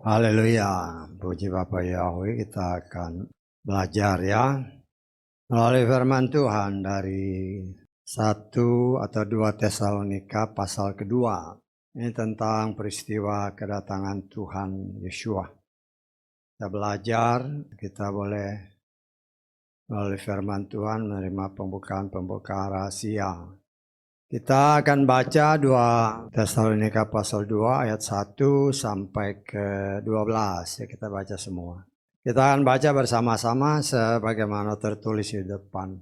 Haleluya, puji Bapa Yahweh, kita akan belajar ya melalui firman Tuhan dari 1 atau 2 Tesalonika pasal kedua. Ini tentang peristiwa kedatangan Tuhan Yeshua. Kita belajar, kita boleh melalui firman Tuhan menerima pembukaan rahasia. Kita akan baca 2 Tesalonika pasal 2 ayat 1 sampai ke 12. Ya, kita baca semua. Kita akan baca bersama-sama sebagaimana tertulis di depan.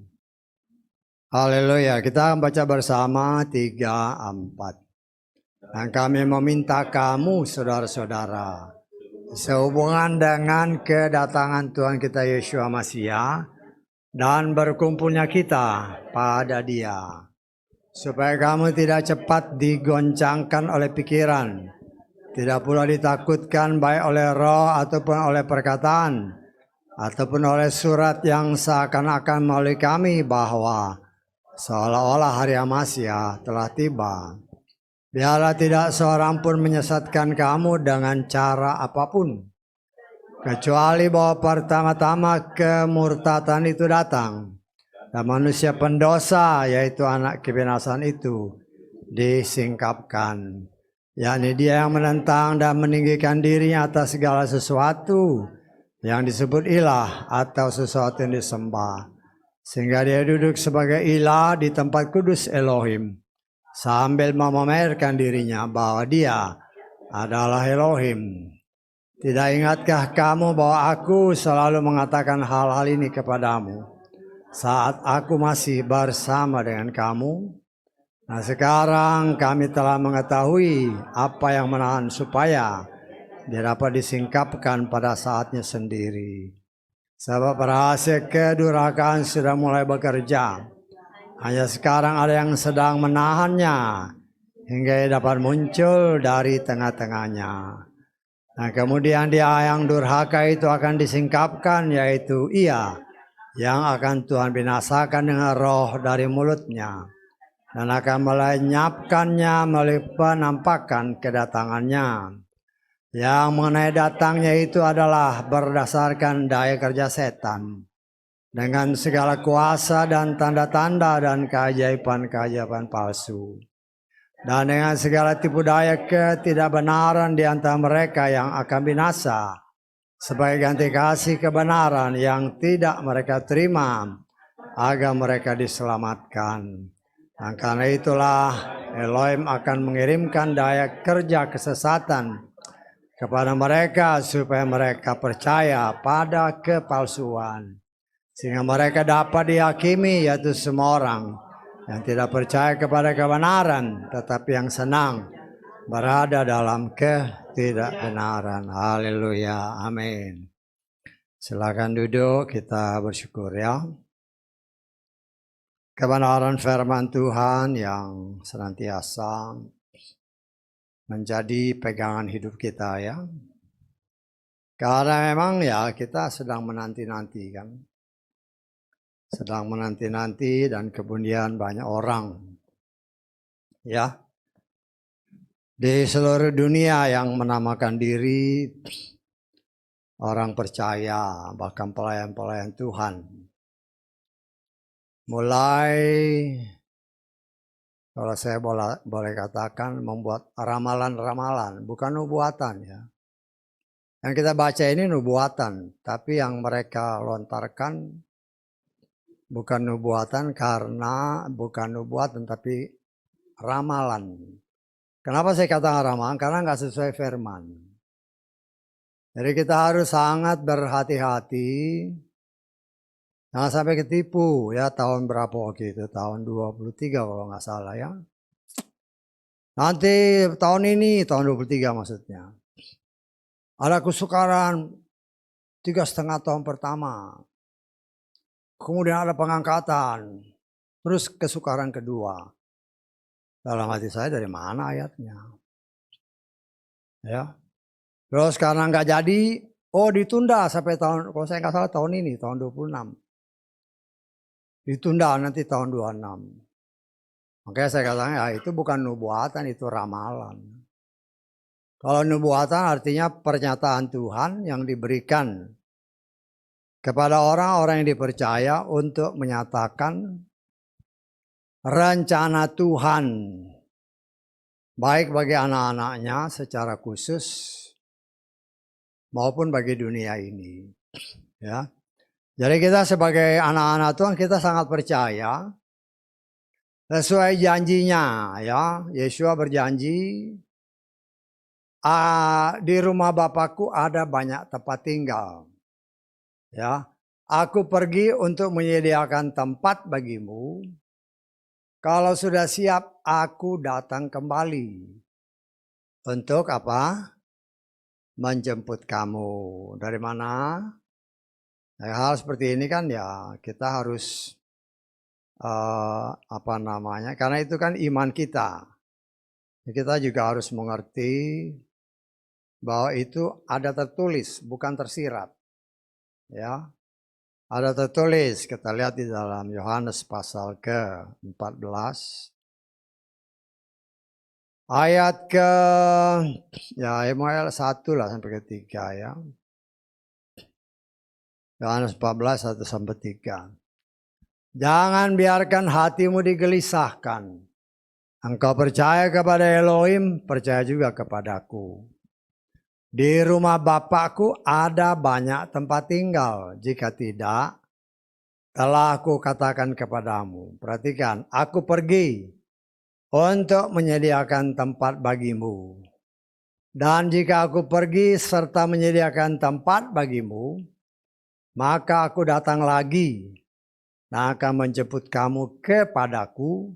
Haleluya, kita akan baca bersama 3, 4. Dan kami meminta kamu saudara-saudara, sehubungan dengan kedatangan Tuhan kita Yeshua Masiah dan berkumpulnya kita pada Dia, supaya kamu tidak cepat digoncangkan oleh pikiran, tidak pula ditakutkan baik oleh roh ataupun oleh perkataan, ataupun oleh surat yang seakan-akan melalui kami bahwa seolah-olah hari Masiah telah tiba. Biarlah tidak seorang pun menyesatkan kamu dengan cara apapun, kecuali bahwa pertama-tama kemurtatan itu datang, dan manusia pendosa, yaitu anak kebinasaan itu, disingkapkan. Yakni dia yang menentang dan meninggikan dirinya atas segala sesuatu yang disebut ilah atau sesuatu yang disembah, sehingga dia duduk sebagai ilah di tempat kudus Elohim, sambil memamerkan dirinya bahwa dia adalah Elohim. Tidak ingatkah kamu bahwa aku selalu mengatakan hal-hal ini kepadamu saat aku masih bersama dengan kamu? Nah, sekarang kami telah mengetahui apa yang menahan supaya dia dapat disingkapkan pada saatnya sendiri. Sebab rahasia kedurhakaan sudah mulai bekerja. Hanya sekarang ada yang sedang menahannya hingga ia dapat muncul dari tengah-tengahnya. Nah, kemudian dia yang durhaka itu akan disingkapkan, yaitu ia yang akan Tuhan binasakan dengan roh dari mulutnya, dan akan melenyapkannya melalui penampakan kedatangannya. Yang mengenai datangnya itu adalah berdasarkan daya kerja setan, dengan segala kuasa dan tanda-tanda dan keajaiban-keajaiban palsu, dan dengan segala tipu daya ketidakbenaran di antara mereka yang akan binasa, sebagai ganti kasih kebenaran yang tidak mereka terima, agar mereka diselamatkan. Dan karena itulah Elohim akan mengirimkan daya kerja kesesatan kepada mereka, supaya mereka percaya pada kepalsuan, sehingga mereka dapat dihakimi, yaitu semua orang yang tidak percaya kepada kebenaran, tetapi yang senang berada dalam ketidakbenaran. Haleluya, amin. Silakan duduk, kita bersyukur ya. Kebenaran firman Tuhan yang senantiasa menjadi pegangan hidup kita ya. Karena memang ya kita sedang menanti-nanti kan. Sedang menanti-nanti, dan kemudian banyak orang ya di seluruh dunia yang menamakan diri orang percaya, bahkan pelayan-pelayan Tuhan. Mulai, kalau saya boleh katakan, membuat ramalan-ramalan, bukan nubuatan ya. Yang kita baca ini nubuatan, tapi yang mereka lontarkan bukan nubuatan, karena bukan nubuatan tapi ramalan. Kenapa saya katakan ramalan? Karena nggak sesuai firman. Jadi kita harus sangat berhati-hati, jangan sampai ketipu ya. Tahun berapa waktu itu? Tahun 23 kalau nggak salah ya. Nanti tahun ini, tahun 23 maksudnya, ada kesukaran 3,5 tahun pertama. Kemudian ada pengangkatan, terus kesukaran kedua. Dalam hati saya, dari mana ayatnya? Ya. Terus karena nggak jadi, ditunda sampai tahun, kalau saya nggak salah tahun ini, tahun 26. Ditunda nanti tahun 26. Makanya saya katakan ya itu bukan nubuatan, itu ramalan. Kalau nubuatan artinya pernyataan Tuhan yang diberikan kepada orang-orang yang dipercaya untuk menyatakan rencana Tuhan baik bagi anak-anaknya secara khusus maupun bagi dunia ini. Ya. Jadi kita sebagai anak-anak Tuhan kita sangat percaya sesuai janjinya ya. Yesua berjanji di rumah Bapakku ada banyak tempat tinggal. Ya. Aku pergi untuk menyediakan tempat bagimu. Kalau sudah siap aku datang kembali. Untuk apa? Menjemput kamu. Dari mana? Hal seperti ini kan ya kita harus karena itu kan iman kita. Kita juga harus mengerti bahwa itu ada tertulis, bukan tersirat. Ya. Ada tertulis, kita lihat di dalam Yohanes pasal ke-14. Ayat Emuel 1 lah sampai ke 3 ya. Yohanes 14, 1-3. Jangan biarkan hatimu digelisahkan. Engkau percaya kepada Elohim, percaya juga kepadaku. Di rumah Bapakku ada banyak tempat tinggal. Jika tidak, telah aku katakan kepadamu. Perhatikan, aku pergi untuk menyediakan tempat bagimu. Dan jika aku pergi serta menyediakan tempat bagimu, maka aku datang lagi dan akan menjemput kamu kepadaku,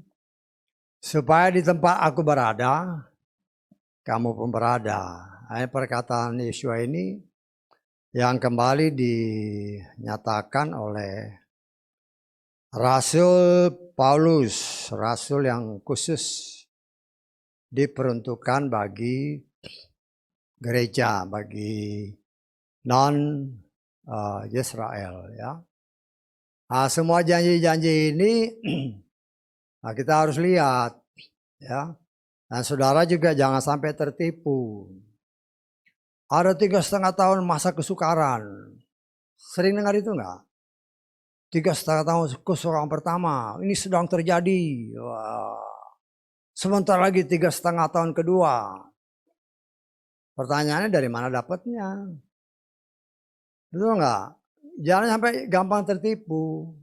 supaya di tempat aku berada, kamu pun berada. Perkataan Yesua ini yang kembali dinyatakan oleh Rasul Paulus, rasul yang khusus diperuntukkan bagi gereja, bagi non-Israel ya. Nah, semua janji-janji ini kita harus lihat ya. Dan saudara juga jangan sampai tertipu. Ada 3,5 tahun masa kesukaran. Sering dengar itu enggak? 3,5 tahun kesukaran pertama. Ini sedang terjadi. Wah. Sebentar lagi 3,5 tahun kedua. Pertanyaannya dari mana dapatnya? Betul enggak? Jangan sampai gampang tertipu.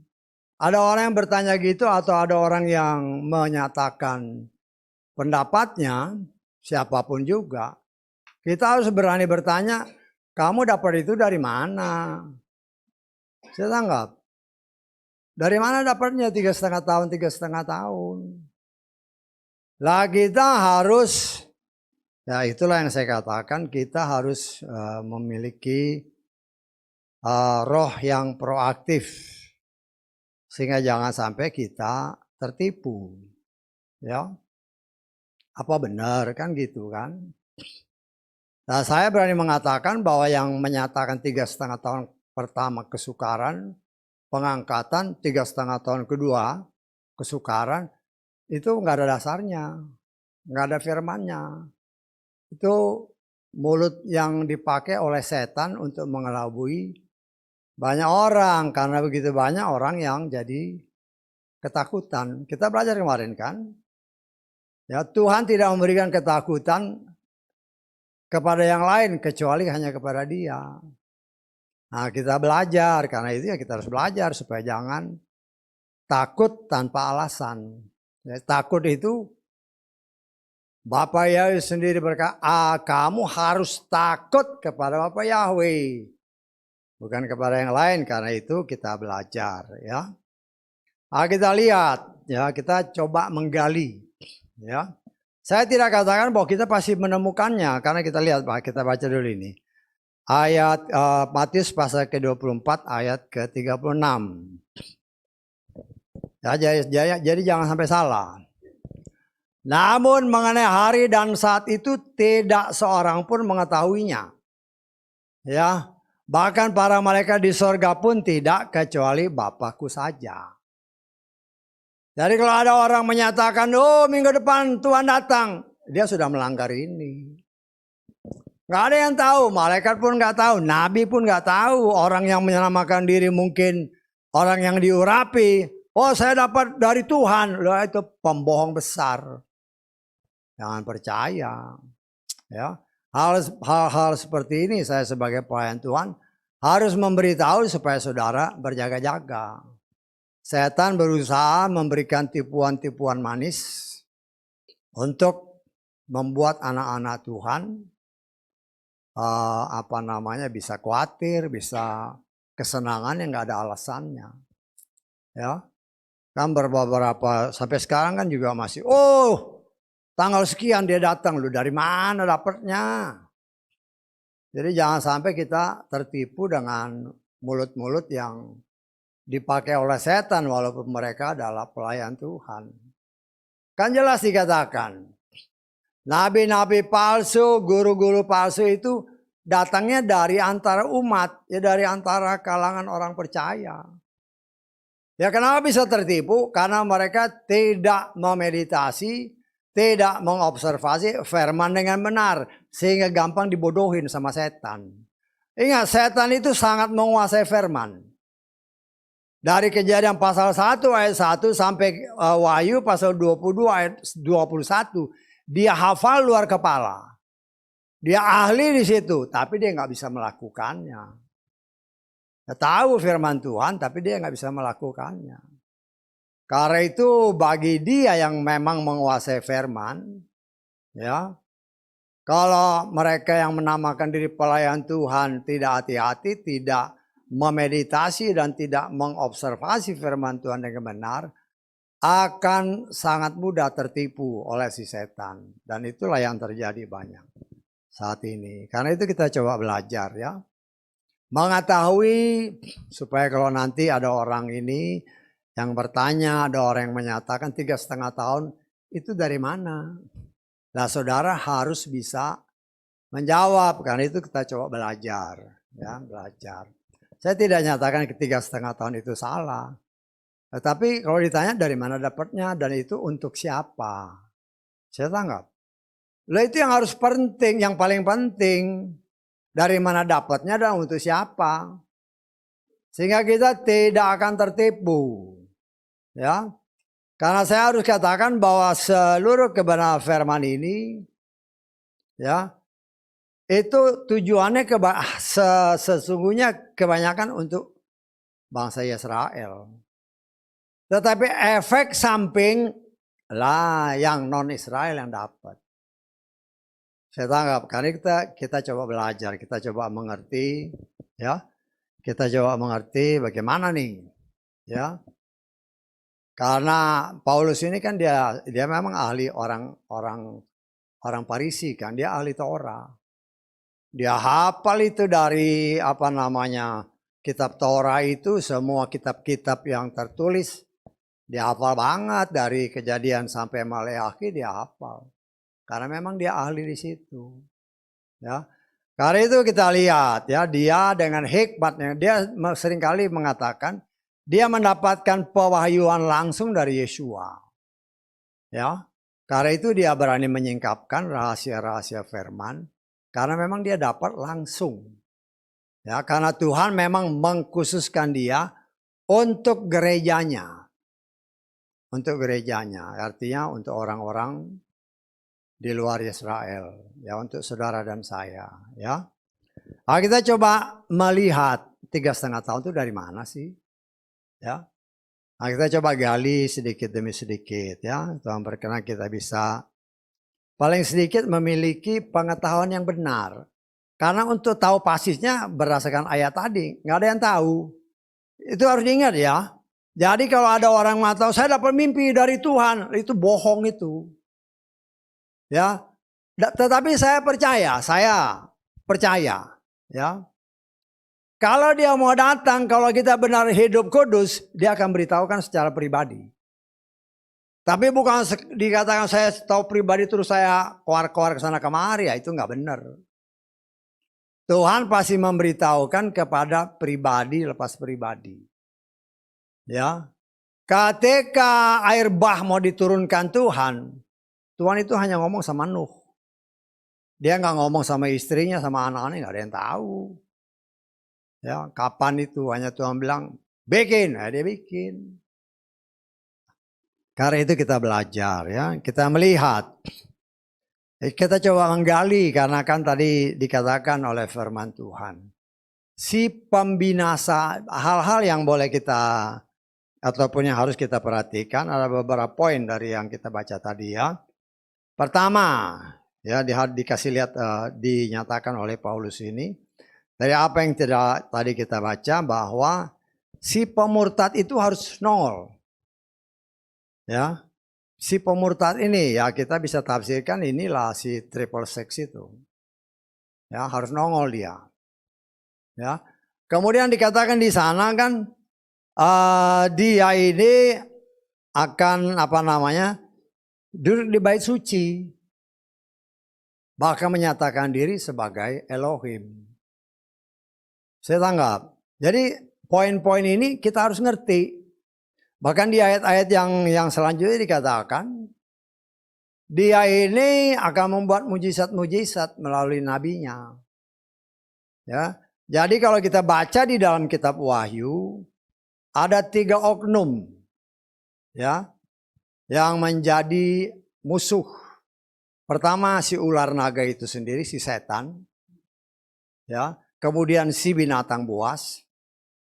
Ada orang yang bertanya gitu atau ada orang yang menyatakan pendapatnya, siapapun juga. Kita harus berani bertanya, kamu dapat itu dari mana? Saya tanggap. Dari mana dapatnya 3,5 tahun, 3,5 tahun? Lah kita harus, ya itulah yang saya katakan, kita harus memiliki roh yang proaktif. Sehingga jangan sampai kita tertipu. Ya. Apa benar kan gitu kan? Nah, saya berani mengatakan bahwa yang menyatakan 3,5 tahun pertama kesukaran, pengangkatan 3,5 tahun kedua kesukaran, itu nggak ada dasarnya, nggak ada firmannya. Itu mulut yang dipakai oleh setan untuk mengelabui banyak orang, karena begitu banyak orang yang jadi ketakutan. Kita belajar kemarin kan, ya Tuhan tidak memberikan ketakutan kepada yang lain kecuali hanya kepada Dia. Nah, kita belajar, karena itu ya kita harus belajar supaya jangan takut tanpa alasan. Ya, takut itu Bapak Yahweh sendiri berkata, kamu harus takut kepada Bapak Yahweh, bukan kepada yang lain. Karena itu kita belajar ya. Nah, kita lihat ya, kita coba menggali ya. Saya tidak katakan bahwa kita pasti menemukannya, karena kita lihat, kita baca dulu ini. Ayat Matius pasal ke-24 ayat ke-36. Ya, jadi jangan sampai salah. Namun mengenai hari dan saat itu tidak seorang pun mengetahuinya. Ya, bahkan para malaikat di sorga pun tidak, kecuali Bapakku saja. Jadi kalau ada orang menyatakan, oh minggu depan Tuhan datang, dia sudah melanggar ini. Gak ada yang tahu, malaikat pun gak tahu, nabi pun gak tahu. Orang yang menyelamatkan diri mungkin orang yang diurapi. Oh saya dapat dari Tuhan, loh itu pembohong besar. Jangan percaya. Ya, hal-hal seperti ini saya sebagai pelayan Tuhan harus memberitahu supaya saudara berjaga-jaga. Setan berusaha memberikan tipuan-tipuan manis untuk membuat anak-anak Tuhan bisa khawatir, bisa kesenangan yang nggak ada alasannya. Ya, kan beberapa sampai sekarang kan juga masih, tanggal sekian dia datang, lu dari mana dapatnya? Jadi jangan sampai kita tertipu dengan mulut-mulut yang dipakai oleh setan walaupun mereka adalah pelayan Tuhan. Kan jelas dikatakan, nabi-nabi palsu, guru-guru palsu itu datangnya dari antara umat, ya dari antara kalangan orang percaya. Ya kenapa bisa tertipu? Karena mereka tidak memeditasi, tidak mengobservasi firman dengan benar. Sehingga gampang dibodohin sama setan. Ingat, setan itu sangat menguasai firman. Dari Kejadian pasal 1 ayat 1 sampai Wahyu pasal 22 ayat 21. Dia hafal luar kepala. Dia ahli di situ, tapi dia nggak bisa melakukannya. Dia tahu firman Tuhan, tapi dia nggak bisa melakukannya. Karena itu bagi dia yang memang menguasai firman, ya, kalau mereka yang menamakan diri pelayan Tuhan tidak hati-hati, tidak memeditasi dan tidak mengobservasi firman Tuhan dengan benar, akan sangat mudah tertipu oleh si setan. Dan itulah yang terjadi banyak saat ini. Karena itu kita coba belajar ya. Mengetahui supaya kalau nanti ada orang ini yang bertanya, ada orang yang menyatakan 3,5 tahun, itu dari mana? Nah saudara harus bisa menjawab, karena itu kita coba belajar. Ya, belajar. Saya tidak nyatakan 3,5 tahun itu salah. Tetapi kalau ditanya dari mana dapatnya dan itu untuk siapa? Saya tanggap. Lah itu yang harus penting, yang paling penting. Dari mana dapatnya dan untuk siapa? Sehingga kita tidak akan tertipu. Ya. Karena saya harus katakan bahwa seluruh kebenaran firman ini ya itu tujuannya sesungguhnya kebanyakan untuk bangsa Israel. Tetapi efek samping lah yang non-Israel yang dapat. Saya tanggap, karena kita coba belajar, kita coba mengerti, ya, kita coba mengerti bagaimana nih, ya. Karena Paulus ini kan dia memang ahli orang Farisi kan, dia ahli Torah. Dia hafal itu dari kitab Torah itu, semua kitab-kitab yang tertulis. Dia hafal banget dari Kejadian sampai Maleakhi dia hafal. Karena memang dia ahli di situ. Ya. Karena itu kita lihat ya, dia dengan hikmatnya, dia seringkali mengatakan dia mendapatkan pewahyuan langsung dari Yeshua. Ya. Karena itu dia berani menyingkapkan rahasia-rahasia firman. Karena memang dia dapat langsung. Ya, karena Tuhan memang mengkhususkan dia untuk gerejanya. Untuk gerejanya, artinya untuk orang-orang di luar Israel. Ya, untuk saudara dan saya. Ya. Nah, kita coba melihat 3,5 tahun itu dari mana sih? Ya. Nah, kita coba gali sedikit demi sedikit. Ya. Tuhan berkenan kita bisa paling sedikit memiliki pengetahuan yang benar. Karena untuk tahu pasisnya berdasarkan ayat tadi, nggak ada yang tahu. Itu harus diingat ya. Jadi kalau ada orang mengatakan saya dapat mimpi dari Tuhan, itu bohong itu. Ya. Tetapi saya percaya, ya. Kalau dia mau datang, kalau kita benar hidup kudus, dia akan beritahukan secara pribadi. Tapi bukan dikatakan saya tahu pribadi terus saya keluar ke sana kemari, ya itu nggak benar. Tuhan pasti memberitahukan kepada pribadi lepas pribadi. Ya. Ketika air bah mau diturunkan Tuhan, Tuhan itu hanya ngomong sama Nuh. Dia nggak ngomong sama istrinya, sama anak-anaknya, nggak ada yang tahu. Ya, kapan itu? Hanya Tuhan bilang, bikin, dia bikin. Karena itu kita belajar, ya, kita melihat. Kita coba menggali karena kan tadi dikatakan oleh firman Tuhan. Si pembinasa, hal-hal yang boleh kita ataupun yang harus kita perhatikan, ada beberapa poin dari yang kita baca tadi ya. Pertama, ya dikasih lihat dinyatakan oleh Paulus ini. Dari apa yang tadi kita baca bahwa si pemurtad itu harus nongol. Ya. Si pemurtad ini ya kita bisa tafsirkan inilah si triple sex itu. Ya, harus nongol dia. Ya. Kemudian dikatakan di sana kan dia ini akan duduk di bait suci. Bahkan menyatakan diri sebagai Elohim. Saya tanggap. Jadi poin-poin ini kita harus ngerti. Bahkan di ayat-ayat yang selanjutnya dikatakan, dia ini akan membuat mujizat-mujizat melalui nabinya. Ya, jadi kalau kita baca di dalam kitab Wahyu, ada 3 oknum, ya, yang menjadi musuh. Pertama si ular naga itu sendiri, si setan, ya, kemudian si binatang buas,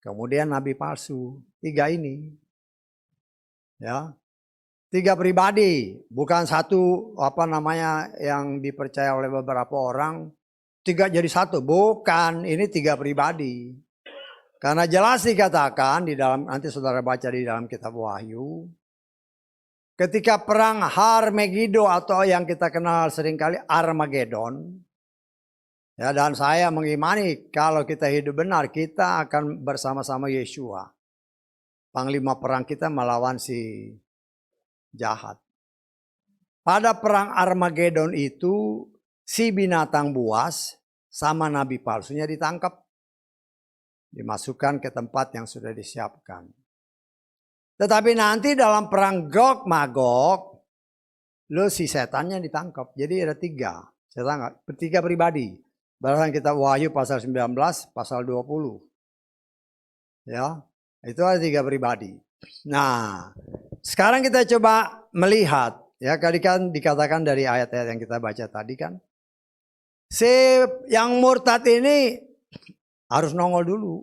kemudian nabi palsu. 3 ini. Ya, 3 pribadi, bukan satu yang dipercaya oleh beberapa orang 3 jadi 1, bukan, ini 3 pribadi. Karena jelas dikatakan di dalam, nanti saudara baca di dalam kitab Wahyu, ketika perang Harmegido atau yang kita kenal seringkali Armageddon, ya, dan saya mengimani kalau kita hidup benar kita akan bersama-sama Yeshua. Panglima perang kita melawan si jahat. Pada perang Armageddon itu si binatang buas sama nabi palsunya ditangkap. Dimasukkan ke tempat yang sudah disiapkan. Tetapi nanti dalam perang Gog Magog, si setannya ditangkap. Jadi ada 3. Setan 3 pribadi. Berdasarkan kitab Wahyu pasal 19, pasal 20. Ya. Itu ada 3 pribadi. Nah, sekarang kita coba melihat, ya, tadi kan dikatakan dari ayat-ayat yang kita baca tadi kan, si yang murtad ini harus nongol dulu.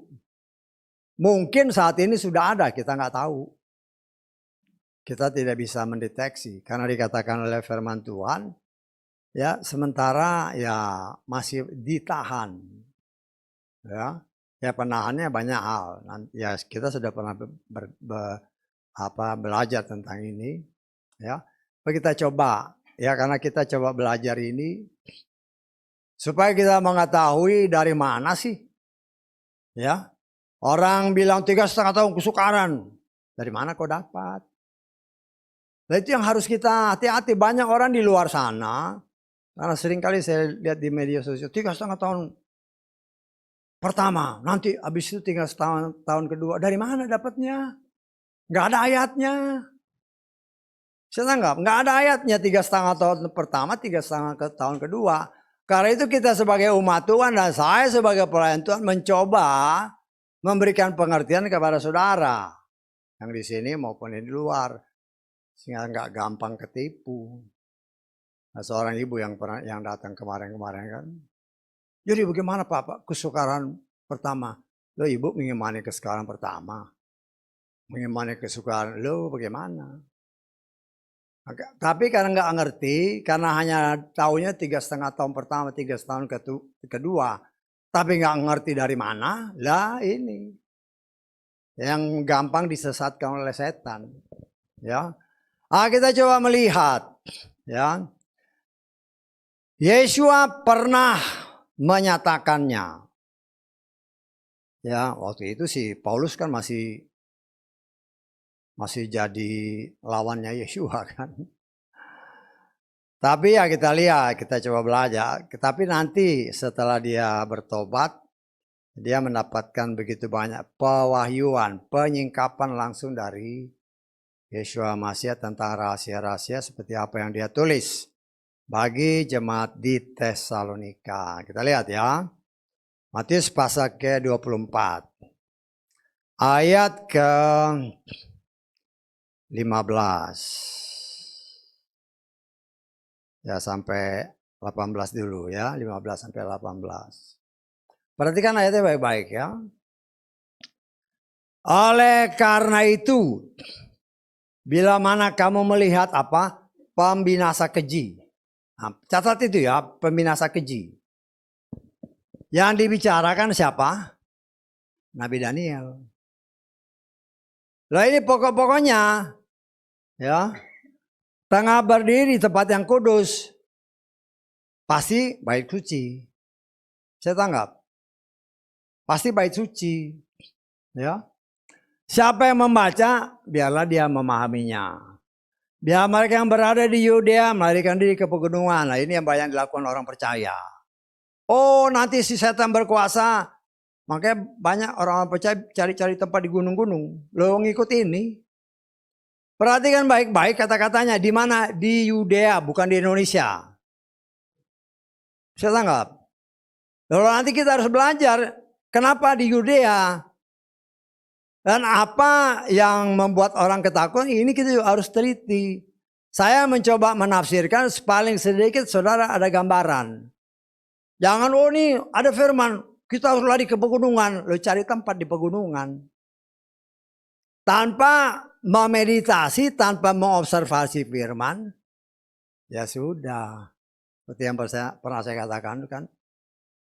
Mungkin saat ini sudah ada, kita nggak tahu. Kita tidak bisa mendeteksi karena dikatakan oleh firman Tuhan, ya, sementara ya masih ditahan, ya. Ya, penahannya banyak hal. Ya, kita sudah pernah belajar tentang ini, ya. Kita coba, ya, karena kita coba belajar ini supaya kita mengetahui dari mana sih, ya. Orang bilang 3,5 tahun kesukaran, dari mana kau dapat? Nah, itu yang harus kita hati-hati. Banyak orang di luar sana, karena seringkali saya lihat di media sosial 3,5 tahun pertama, nanti habis itu 3,5 tahun kedua. Dari mana dapatnya? Nggak ada ayatnya. Saya tanggap, nggak ada ayatnya 3,5 tahun pertama, 3,5 tahun kedua. Karena itu kita sebagai umat Tuhan dan saya sebagai pelayan Tuhan mencoba memberikan pengertian kepada saudara yang di sini maupun di luar, sehingga nggak gampang ketipu. Nah, seorang ibu yang datang kemarin kan, jadi bagaimana Pak kesukaran pertama? Lo ibu mengimani kesukaran pertama, mengimani kesukaran lo bagaimana? Tapi karena nggak ngerti, karena hanya taunya 3,5 tahun pertama, 3 tahun kedua, tapi nggak ngerti dari mana, lah ini yang gampang disesatkan oleh setan, ya. Kita coba melihat, ya. Yeshua pernah menyatakannya. Ya, waktu itu si Paulus kan masih jadi lawannya Yeshua kan. Tapi ya kita lihat, kita coba belajar. Tapi nanti setelah dia bertobat, dia mendapatkan begitu banyak pewahyuan, penyingkapan langsung dari Yeshua Masih tentang rahasia-rahasia seperti apa yang dia tulis bagi jemaat di Tesalonika. Kita lihat ya. Matius pasal ke-24. Ayat ke-15. Ya sampai 18 dulu ya. 15 sampai 18. Perhatikan ayatnya baik-baik ya. Oleh karena itu, bila mana kamu melihat apa? Pembinasa keji. Nah, catat itu ya, pembinasa keji. Yang dibicarakan siapa? Nabi Daniel. Lah ini pokok-pokoknya ya. Tengah berdiri di tempat yang kudus. Pasti bait suci. Saya tanggap. Pasti bait suci. Ya. Siapa yang membaca, biarlah dia memahaminya. Biar mereka yang berada di Yudea melarikan diri ke pegunungan. Nah ini yang banyak dilakukan orang percaya. Oh nanti si setan berkuasa. Makanya banyak orang percaya cari-cari tempat di gunung-gunung. Lo ngikut ini. Perhatikan baik-baik kata-katanya. Di mana? Di Yudea, bukan di Indonesia. Saya tanggap. Lalu nanti kita harus belajar. Kenapa di Yudea? Dan apa yang membuat orang ketakutan, ini kita juga harus teliti. Saya mencoba menafsirkan paling sedikit saudara ada gambaran. Jangan, oh ini ada firman, kita harus lari ke pegunungan. Lo cari tempat di pegunungan. Tanpa memeditasi, tanpa mengobservasi firman, ya sudah. Seperti yang pernah saya katakan kan.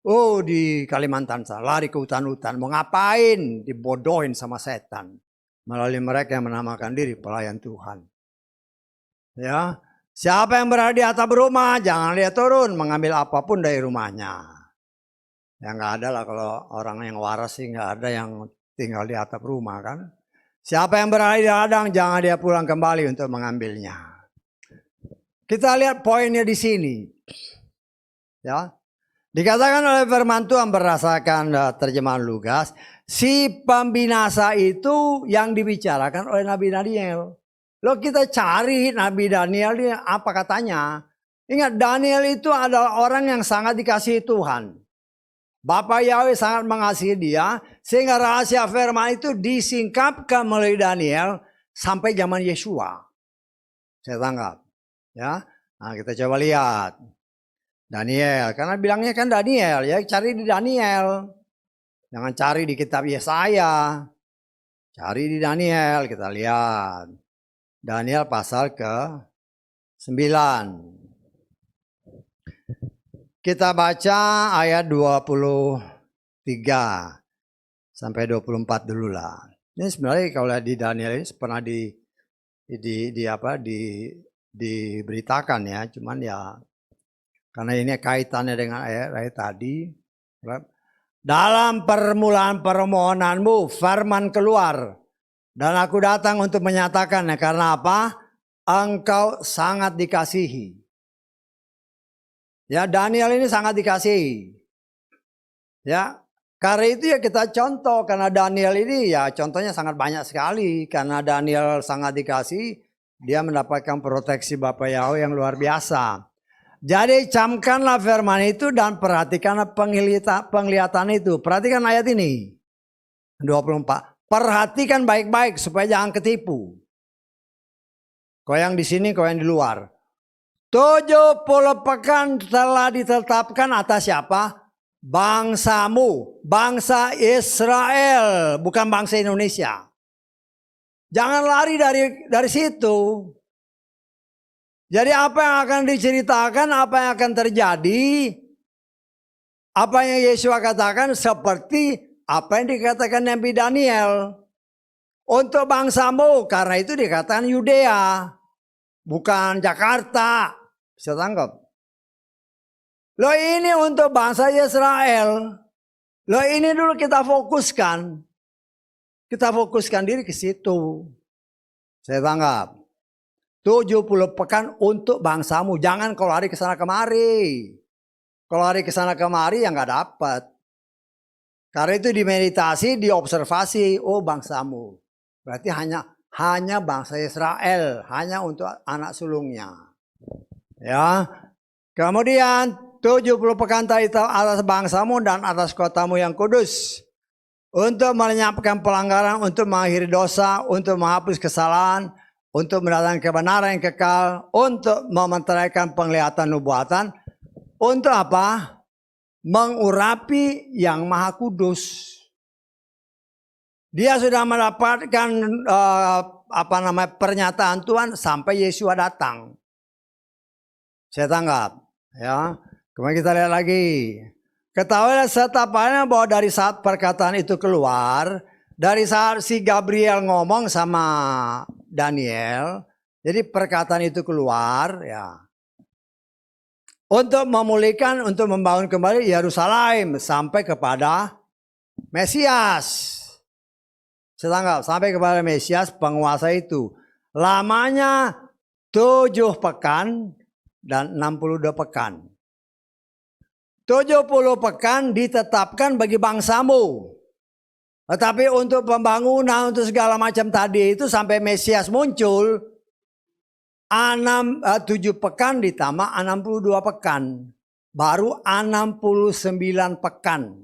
Oh di Kalimantan lari ke hutan-hutan. Mau ngapain? Dibodohin sama setan. Melalui mereka yang menamakan diri pelayan Tuhan. Ya, siapa yang berada di atap rumah jangan lihat turun mengambil apapun dari rumahnya. Ya nggak ada lah kalau orang yang waras sih nggak ada yang tinggal di atap rumah kan. Siapa yang berada di ladang jangan dia pulang kembali untuk mengambilnya. Kita lihat poinnya di sini. Ya. Dikatakan oleh firman Tuhan berdasarkan terjemahan Lukas, si pembinasa itu yang dibicarakan oleh Nabi Daniel. Loh kita cari Nabi Daniel ini apa katanya. Ingat Daniel itu adalah orang yang sangat dikasihi Tuhan. Bapa Yahweh sangat mengasihi dia. Sehingga rahasia firman itu disingkapkan melalui Daniel sampai zaman Yeshua. Saya tanggap. Ya. Nah kita coba lihat. Daniel, karena bilangnya kan Daniel, ya cari di Daniel. Jangan cari di kitab Yesaya. Cari di Daniel, kita lihat. Daniel pasal ke-9. Kita baca ayat 23 sampai 24 dulu lah. Ini sebenarnya kalau di Daniel ini pernah diberitakan ya, cuman ya karena ini kaitannya dengan ayat tadi. Dalam permulaan permohonanmu firman keluar. Dan aku datang untuk menyatakannya. Karena apa? Engkau sangat dikasihi. Ya Daniel ini sangat dikasihi. Ya karena itu ya kita contoh. Karena Daniel ini ya contohnya sangat banyak sekali. Karena Daniel sangat dikasihi. Dia mendapatkan proteksi Bapa Yahweh yang luar biasa. Jadi camkanlah firman itu dan perhatikanlah penglihatan itu. Perhatikan ayat ini. 24. Perhatikan baik-baik supaya jangan ketipu. Kau yang di sini, kau yang di luar. 70 pekan telah ditetapkan atas siapa? Bangsamu. Bangsa Israel. Bukan bangsa Indonesia. Jangan lari dari situ. Jadi apa yang akan diceritakan, apa yang akan terjadi, apa yang Yesus katakan seperti apa yang dikatakan Nabi Daniel. Untuk bangsamu, karena itu dikatakan Yudea, bukan Jakarta. Bisa tangkap? Loh ini untuk bangsa Israel. Loh ini dulu kita fokuskan. Kita fokuskan diri ke situ. Saya tanggap. 70 pekan untuk bangsamu. Jangan kau lari ke sana kemari. Kalau lari ke sana kemari ya nggak dapat. Karena itu dimeditasi, diobservasi. Oh bangsamu. Berarti hanya bangsa Israel, hanya untuk anak sulungnya. Ya. Kemudian 70 pekan itu atas bangsamu dan atas kotamu yang kudus. Untuk melenyapkan pelanggaran, untuk mengakhiri dosa, untuk menghapus kesalahan, untuk mendatangkan kebenaran yang kekal, untuk mementeraikan penglihatan nubuatan. Untuk apa? Mengurapi yang maha kudus. Dia sudah mendapatkan pernyataan Tuhan sampai Yesua datang. Saya tanggap, ya. Kemudian kita lihat lagi. Ketahuilah setapannya bahwa dari saat perkataan itu keluar, dari saat si Gabriel ngomong sama Daniel, jadi perkataan itu keluar, ya. Untuk memulihkan, untuk membangun kembali Yerusalem sampai kepada Mesias. Saya tanggap, sampai kepada Mesias penguasa itu. Lamanya 7 pekan dan 62 pekan. 70 pekan ditetapkan bagi bangsamu. Tetapi untuk pembangunan, untuk segala macam tadi itu sampai Mesias muncul, 7 pekan ditambah 62 pekan. Baru 69 pekan.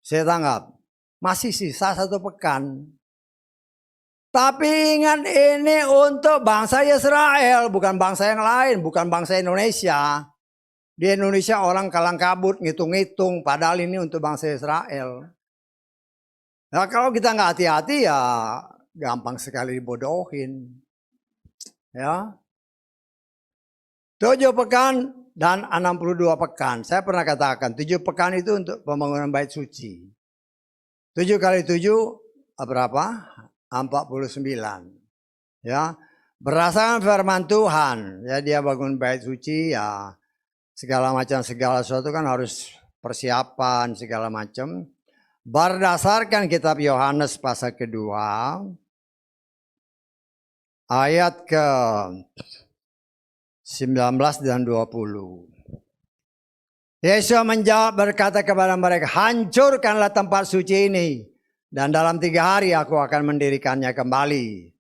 Saya tanggap. Masih sisa 1 pekan. Tapi ingat ini untuk bangsa Israel, bukan bangsa yang lain, bukan bangsa Indonesia. Di Indonesia orang kalang kabut, ngitung-ngitung, padahal ini untuk bangsa Israel. Nah, kalau kita nggak hati-hati ya gampang sekali dibodohin. Ya. 7 pekan dan 62 pekan. Saya pernah katakan 7 pekan itu untuk pembangunan bait suci. 7 kali 7 berapa? 49. Ya. Berdasarkan firman Tuhan, ya dia bangun bait suci, ya segala sesuatu kan harus persiapan segala macam. Berdasarkan kitab Yohanes pasal kedua ayat ke 19 dan 20. Yesus menjawab berkata kepada mereka, hancurkanlah tempat suci ini, dan dalam 3 hari aku akan mendirikannya kembali.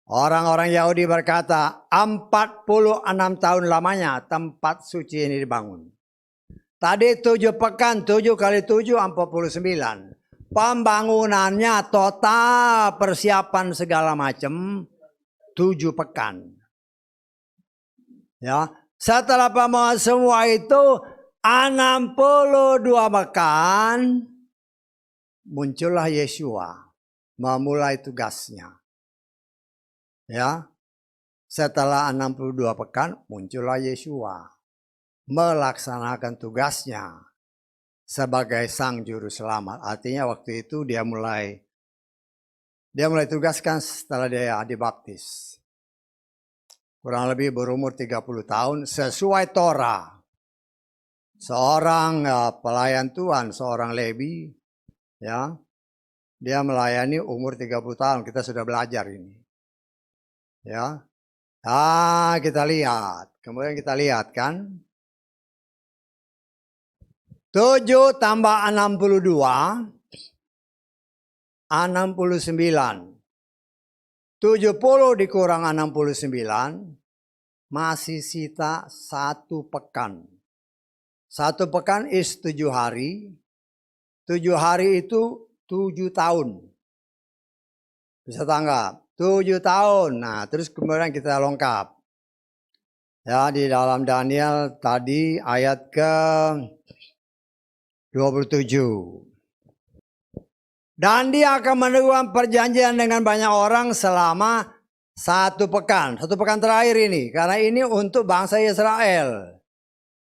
Orang-orang Yahudi berkata, 46 tahun lamanya tempat suci ini dibangun. Tadi 7 pekan, 7 kali 7, 49. Pembangunannya total persiapan segala macam 7 pekan. Ya, setelah pembangunan semua itu 62 pekan muncullah Yesua memulai tugasnya. Ya. Setelah 62 pekan muncullah Yesua melaksanakan tugasnya sebagai sang juru selamat. Artinya waktu itu dia mulai tugaskan setelah dia dibaptis. Kurang lebih berumur 30 tahun sesuai Torah. Seorang pelayan Tuhan, seorang Lewi, ya, dia melayani umur 30 tahun. Kita sudah belajar ini. Ya, kita lihat. Kemudian kita lihat kan. 7 tambah 62, 69. 70 dikurang 69, masih sisa 1 pekan. 1 pekan is 7 hari. 7 hari itu 7 tahun. Bisa tanggap? 7 tahun. Nah, terus kemudian kita lengkap. Ya, di dalam Daniel tadi ayat ke 27. Dan dia akan meneguhkan perjanjian dengan banyak orang selama 1 pekan. 1 pekan terakhir ini. Karena ini untuk bangsa Israel.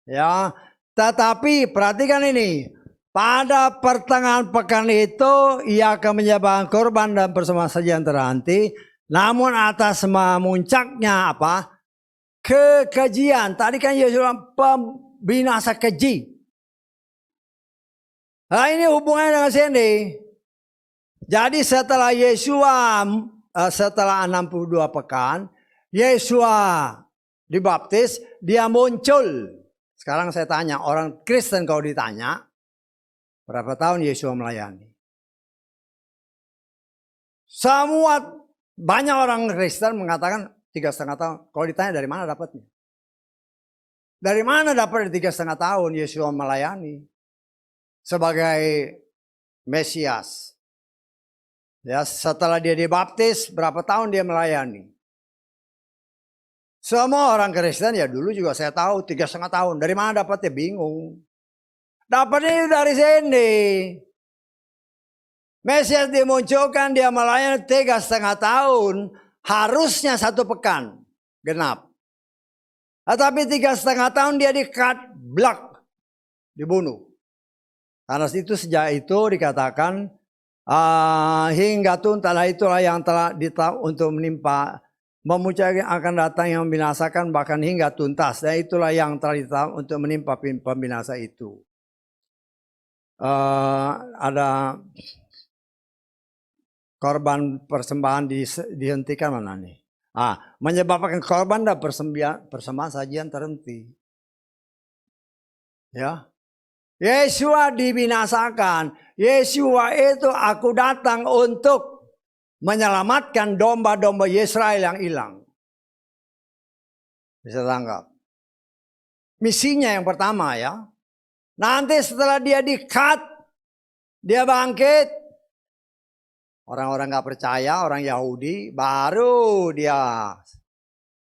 Ya, tetapi perhatikan ini, pada pertengahan pekan itu ia akan menyembahkan korban dan persembahan sajian terhenti. Namun atas memuncaknya apa? Kekejian. Tadi kan Yesus bilang pembinasa keji. Nah ini hubungannya dengan sini. Jadi setelah Yesua setelah 62 pekan, Yesua dibaptis, dia muncul. Sekarang saya tanya, orang Kristen kalau ditanya, berapa tahun Yesua melayani? Semua Banyak orang Kristen mengatakan 3,5 tahun. Kalau ditanya dari mana dapatnya? Dari mana dapat 3,5 tahun Yesus melayani sebagai Mesias? Ya, setelah dia dibaptis, berapa tahun dia melayani? Semua orang Kristen ya dulu juga saya tahu 3,5 tahun. Dari mana dapatnya? Bingung. Dapatnya dari sini. Mesias dimunculkan, dia melayani 3,5 tahun. Harusnya 1 pekan genap. Tetapi 3,5 tahun dia di-cut, blak, dibunuh. Karena itu sejak itu dikatakan hingga tuntalah itulah yang telah untuk menimpa memuncaki akan datang yang membinasakan bahkan hingga tuntas. Dan itulah yang telah ditetapkan untuk menimpa pembinasa itu. Ada korban persembahan dihentikan mana nih? Menyebabkan korban dan persembahan sajian terhenti. Ya. Yesua dibinasakan. Yesua itu aku datang untuk menyelamatkan domba-domba Israel yang hilang. Bisa tangkap. Misinya yang pertama ya. Nanti setelah dia di-cut, dia bangkit. Orang-orang gak percaya, orang Yahudi, baru dia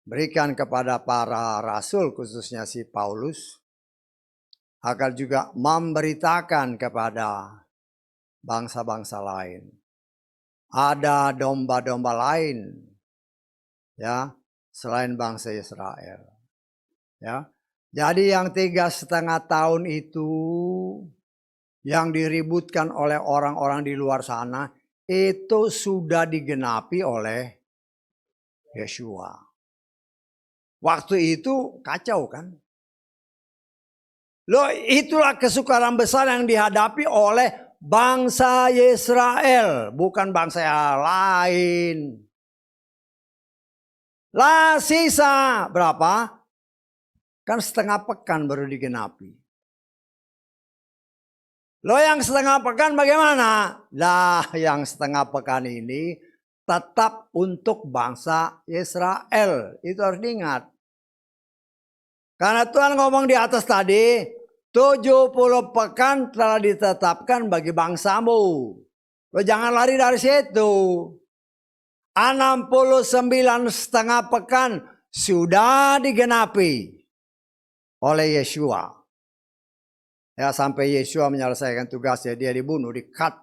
berikan kepada para rasul, khususnya si Paulus, agar juga memberitakan kepada bangsa-bangsa lain. Ada domba-domba lain, ya, selain bangsa Israel. Ya, jadi yang 3,5 tahun itu, yang diributkan oleh orang-orang di luar sana, itu sudah digenapi oleh Yesua. Waktu itu kacau kan? Loh, itulah kesukaran besar yang dihadapi oleh bangsa Israel, bukan bangsa yang lain. Lah sisa berapa? Kan setengah pekan baru digenapi. Loh yang setengah pekan bagaimana? Lah yang setengah pekan ini tetap untuk bangsa Israel. Itu harus diingat. Karena Tuhan ngomong di atas tadi, 70 pekan telah ditetapkan bagi bangsamu. Lo jangan lari dari situ. 69,5 pekan sudah digenapi oleh Yesua. Ya, sampai Yesua menyelesaikan tugasnya, dia dibunuh, di-cut.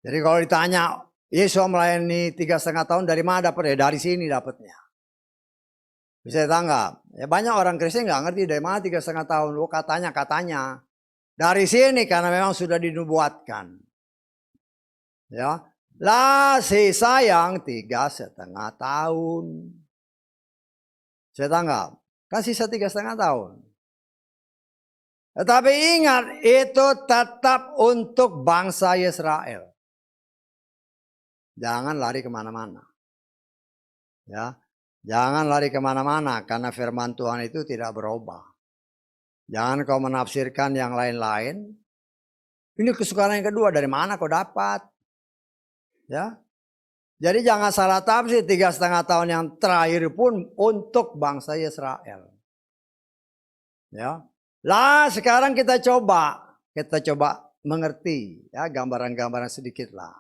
Jadi kalau ditanya, Yesua melayani 3,5 tahun dari mana dapat? Ya dari sini dapatnya. Bisa ditanggap. Ya banyak orang Kristen nggak ngerti dari mana 3,5 tahun. Oh katanya. Dari sini karena memang sudah dinubuatkan. Ya. Lah sisa yang 3,5 tahun. Saya tanggap. Kan sisa 3,5 tahun. Tetapi ingat, itu tetap untuk bangsa Israel. Jangan lari kemana-mana. Ya, jangan lari kemana-mana karena firman Tuhan itu tidak berubah. Jangan kau menafsirkan yang lain-lain. Ini kesukaran yang kedua, dari mana kau dapat? Ya, jadi jangan salah tafsir. 3,5 tahun yang terakhir pun untuk bangsa Israel. Ya. Lah sekarang kita coba mengerti ya gambaran-gambaran sedikit lah.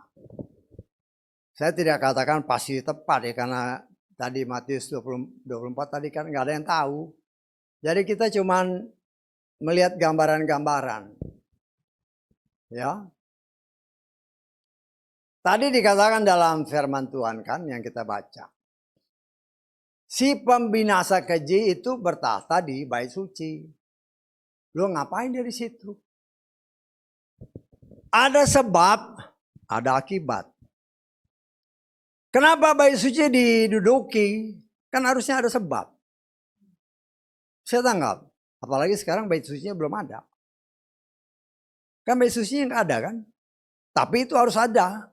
Saya tidak katakan pasti tepat ya karena tadi Matius 24 tadi kan nggak ada yang tahu. Jadi kita cuman melihat gambaran-gambaran. Ya. Tadi dikatakan dalam firman Tuhan kan yang kita baca. Si pembinasa keji itu bertahta di bait suci. Lo ngapain dari situ? Ada sebab, ada akibat. Kenapa bait suci diduduki? Kan harusnya ada sebab. Saya tanggap. Apalagi sekarang bait sucinya belum ada. Kan bait sucinya nggak ada kan? Tapi itu harus ada.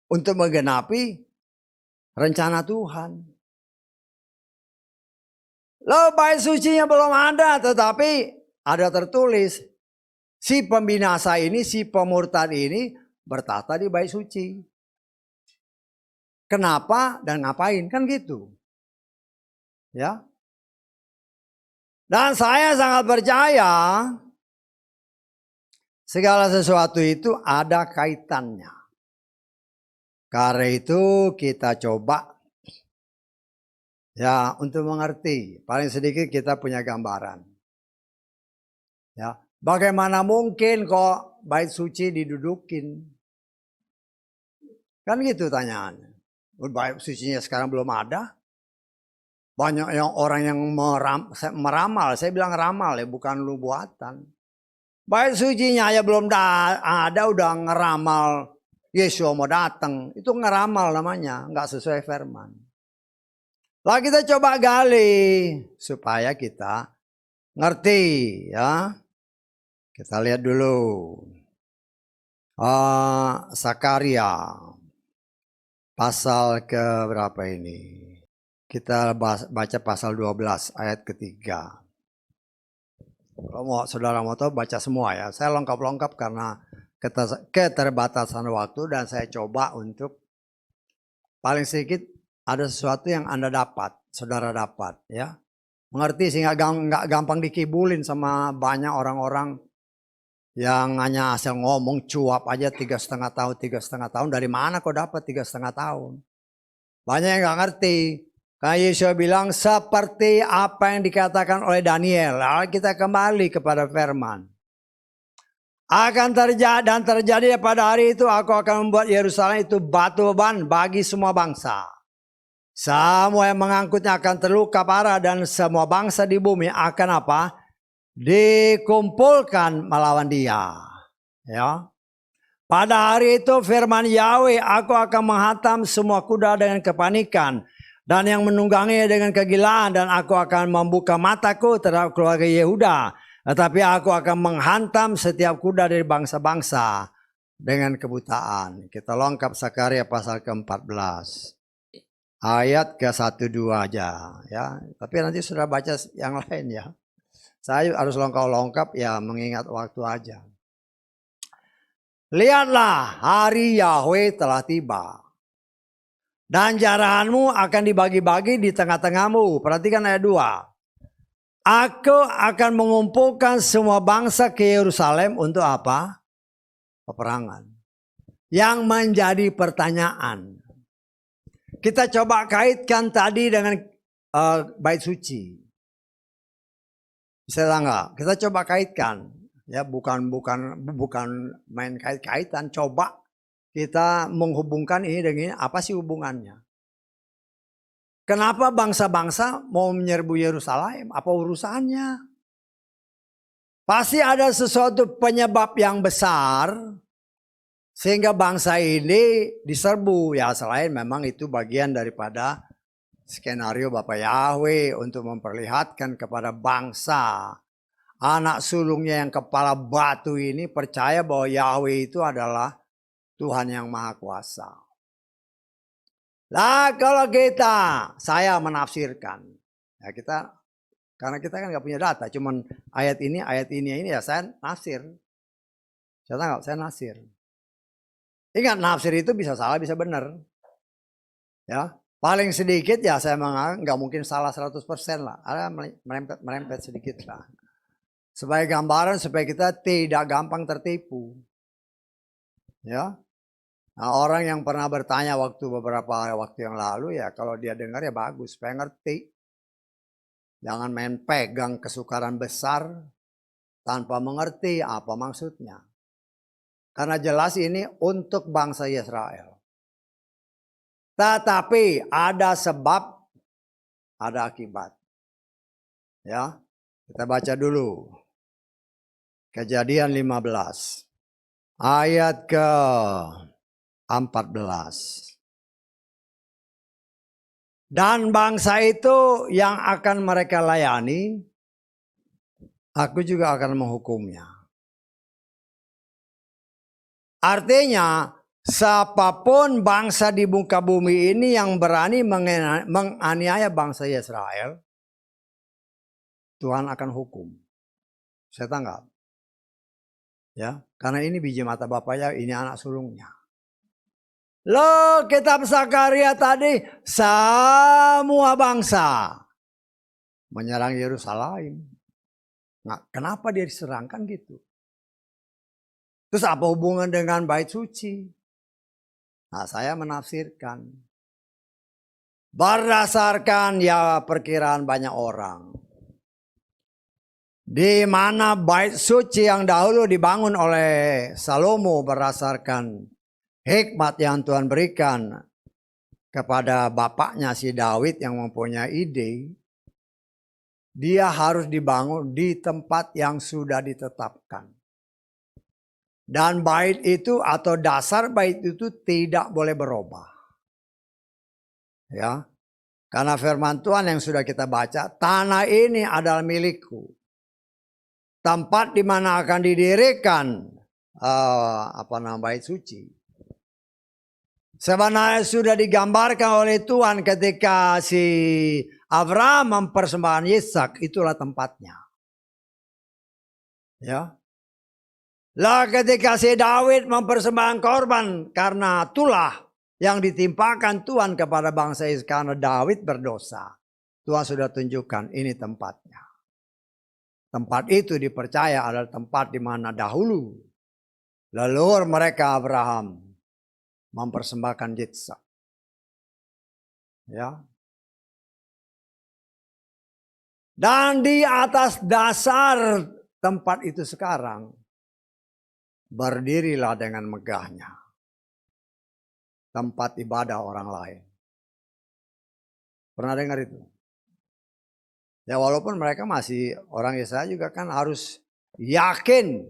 Untuk menggenapi rencana Tuhan. Lo bait sucinya belum ada, tetapi ada tertulis, si pembinasa ini, si pemurtad ini bertahta di bait suci. kenapa dan ngapain, kan gitu. Ya. Dan saya sangat percaya segala sesuatu itu ada kaitannya. Karena itu kita coba ya untuk mengerti. Paling sedikit kita punya gambaran. Ya, bagaimana mungkin kok bait suci didudukin? Kan gitu tanyaannya. Bait sucinya sekarang belum ada. Banyak yang orang yang meramal, saya bilang ramal ya, bukan lu buatan. Bait sucinya ya belum ada udah ngeramal Yesus mau datang. Itu ngeramal namanya, nggak sesuai firman. Lah kita coba gali supaya kita ngerti ya. Kita lihat dulu. Sakaria pasal ke berapa ini? Kita baca pasal 12 ayat ketiga. Kalau saudara mau tahu baca semua ya. Saya lengkap-lengkap karena keterbatasan waktu dan saya coba untuk paling sedikit ada sesuatu yang Anda dapat, saudara dapat ya. Mengerti sehingga nggak gampang dikibulin sama banyak orang-orang yang hanya asal ngomong cuap aja 3,5 tahun, 3,5 tahun. Dari mana kau dapat 3,5 tahun? Banyak yang nggak ngerti. Karena Yesus bilang seperti apa yang dikatakan oleh Daniel. Lalu kita kembali kepada firman. Akan terjadi pada hari itu aku akan membuat Yerusalem itu batu beban bagi semua bangsa. Semua yang mengangkutnya akan terluka parah dan semua bangsa di bumi akan apa? Dikumpulkan melawan dia. Ya. Pada hari itu firman Yahweh, aku akan menghantam semua kuda dengan kepanikan dan yang menungganginya dengan kegilaan, dan aku akan membuka mataku terhadap keluarga Yehuda, tetapi aku akan menghantam setiap kuda dari bangsa-bangsa dengan kebutaan. Kita lengkap Sakaria pasal ke-14 ayat ke-1-2 aja ya. Tapi nanti sudah baca yang lain ya. Saya harus lengkap-lengkap ya mengingat waktu aja. Lihatlah, hari Yahweh telah tiba. Dan jarahanmu akan dibagi-bagi di tengah-tengahmu. Perhatikan ayat 2. Aku akan mengumpulkan semua bangsa ke Yerusalem untuk apa? Peperangan. Yang menjadi pertanyaan. Kita coba kaitkan tadi dengan bait suci. Bisa enggak? Kita coba kaitkan. Ya, bukan main kait-kaitan, coba kita menghubungkan ini dengan apa sih hubungannya? Kenapa bangsa-bangsa mau menyerbu Yerusalem? Apa urusannya? Pasti ada sesuatu penyebab yang besar sehingga bangsa ini diserbu. Ya selain memang itu bagian daripada skenario Bapak Yahweh untuk memperlihatkan kepada bangsa. Anak sulungnya yang kepala batu ini percaya bahwa Yahweh itu adalah Tuhan yang Maha Kuasa. Lah kalau saya menafsirkan, ya karena kita kan nggak punya data, cuman ayat ini ya saya nafsir. Saya nafsir. Ingat nafsir itu bisa salah bisa benar. Ya, paling sedikit ya saya nggak mungkin salah 100% lah. Ada merempet sedikit lah. Sebagai gambaran supaya kita tidak gampang tertipu. Ya. Nah, orang yang pernah bertanya beberapa waktu yang lalu ya kalau dia dengar ya bagus supaya ngerti. Jangan main pegang kesukaran besar tanpa mengerti apa maksudnya. Karena jelas ini untuk bangsa Israel. Tetapi ada sebab, ada akibat. Ya, kita baca dulu. Kejadian 15 ayat ke-14. Dan bangsa itu yang akan mereka layani, aku juga akan menghukumnya. Artinya, siapapun bangsa di muka bumi ini yang berani menganiaya bangsa Israel, Tuhan akan hukum. Saya tanggap. Ya, karena ini biji mata bapaknya, ini anak sulungnya. Loh, kitab Zakaria tadi semua bangsa menyerang Yerusalem. Nah, kenapa dia diserangkan gitu? Terus apa hubungan dengan bait suci? Nah, saya menafsirkan berdasarkan ya perkiraan banyak orang. Di mana bait suci yang dahulu dibangun oleh Salomo berdasarkan hikmat yang Tuhan berikan kepada bapaknya si Daud yang mempunyai ide, dia harus dibangun di tempat yang sudah ditetapkan. Dan bait itu atau dasar bait itu tidak boleh berubah. Ya. Karena firman Tuhan yang sudah kita baca, tanah ini adalah milikku. Tempat di mana akan didirikan bait suci. Sebenarnya sudah digambarkan oleh Tuhan ketika si Abraham mempersembahkan Ishak, itulah tempatnya. Ya. Lah ketika si Daud mempersembahkan korban karena tulah yang ditimpakan Tuhan kepada bangsa Israel karena Daud berdosa. Tuhan sudah tunjukkan ini tempatnya. Tempat itu dipercaya adalah tempat di mana dahulu leluhur mereka Abraham mempersembahkan Ishak. Ya. Dan di atas dasar tempat itu sekarang berdirilah dengan megahnya tempat ibadah orang lain. Pernah dengar itu? Ya walaupun mereka masih orang Israel juga kan harus yakin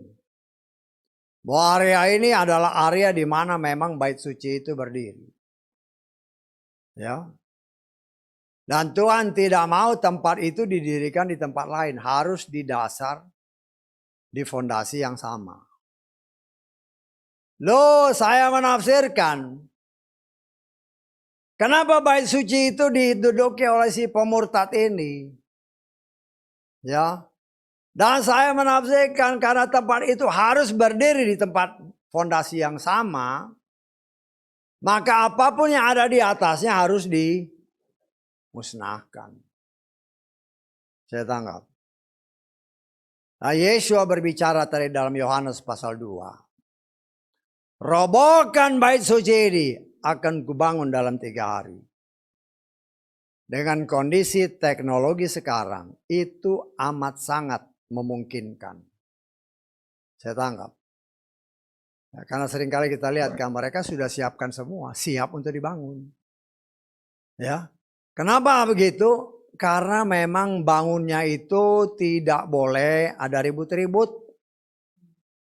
bahwa area ini adalah area di mana memang bait suci itu berdiri. Ya. Dan Tuhan tidak mau tempat itu didirikan di tempat lain, harus di dasar, di fondasi yang sama. Loh, saya menafsirkan kenapa bait suci itu diduduki oleh si pemurtad ini? Ya. Dan saya menafsirkan karena tempat itu harus berdiri di tempat fondasi yang sama, maka apapun yang ada di atasnya harus dimusnahkan. Saya tanggap. Nah, Yesua berbicara tadi dalam Yohanes pasal 2. Robohkan bait suci ini akan kubangun dalam 3 hari. Dengan kondisi teknologi sekarang itu amat sangat memungkinkan. Saya tangkap. Ya, karena seringkali kita lihat kan mereka sudah siapkan semua, siap untuk dibangun. Ya, kenapa begitu? Karena memang bangunnya itu tidak boleh ada ribut-ribut.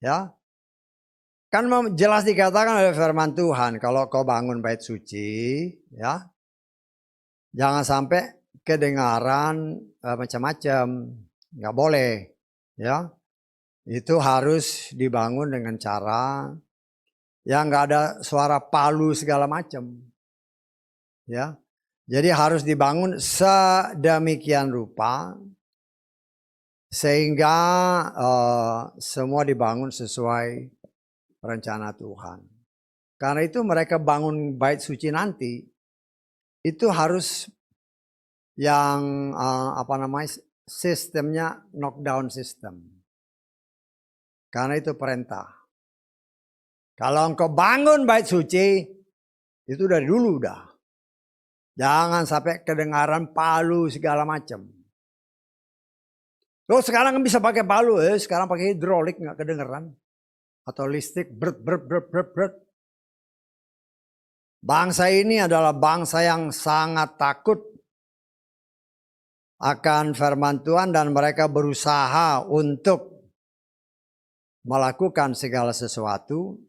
Ya, kan jelas dikatakan oleh firman Tuhan, kalau kau bangun bait suci, ya, jangan sampai kedengaran macam-macam, nggak boleh. Ya, itu harus dibangun dengan cara yang nggak ada suara palu segala macam. Ya, jadi harus dibangun sedemikian rupa sehingga semua dibangun sesuai rencana Tuhan. Karena itu mereka bangun bait suci nanti itu harus yang sistemnya knockdown system. Karena itu perintah. Kalau engkau bangun bait suci itu dari dulu udah. Jangan sampai kedengaran palu segala macam. Loh sekarang kan bisa pakai palu, sekarang pakai hidrolik nggak kedengeran. Atau listrik bret. Bangsa ini adalah bangsa yang sangat takut akan firman Tuhan dan mereka berusaha untuk melakukan segala sesuatu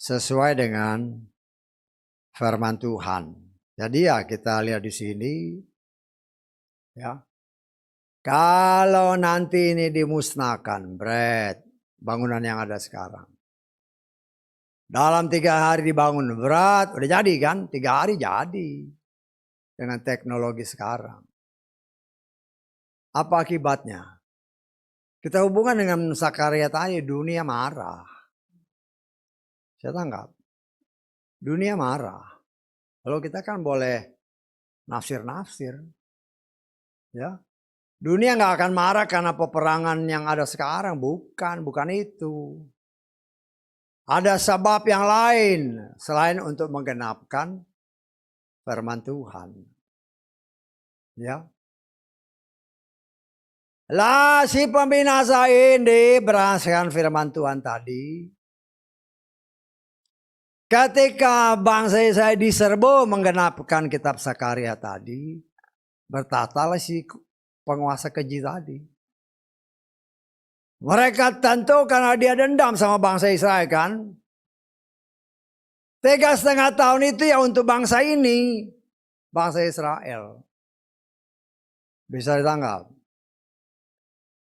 sesuai dengan firman Tuhan. Jadi ya kita lihat di sini ya. Kalau nanti ini dimusnahkan, bangunan yang ada sekarang. Dalam 3 hari dibangun, udah jadi kan? 3 hari jadi. Dengan teknologi sekarang. Apa akibatnya? Kita hubungan dengan Zakaria tadi, dunia marah. Saya tanggap. Dunia marah. Lalu kita kan boleh nafsir-nafsir. Ya. Dunia nggak akan marah karena peperangan yang ada sekarang. Bukan itu. Ada sebab yang lain selain untuk menggenapkan firman Tuhan. Ya. Lah si pembinasa ini berdasarkan firman Tuhan tadi. Ketika bangsa Israel diserbu menggenapkan kitab Sakaria tadi. Bertatalah si penguasa keji tadi. Mereka tentu karena dia dendam sama bangsa Israel kan. 3,5 tahun itu ya untuk bangsa ini. Bangsa Israel. Bisa ditangkap.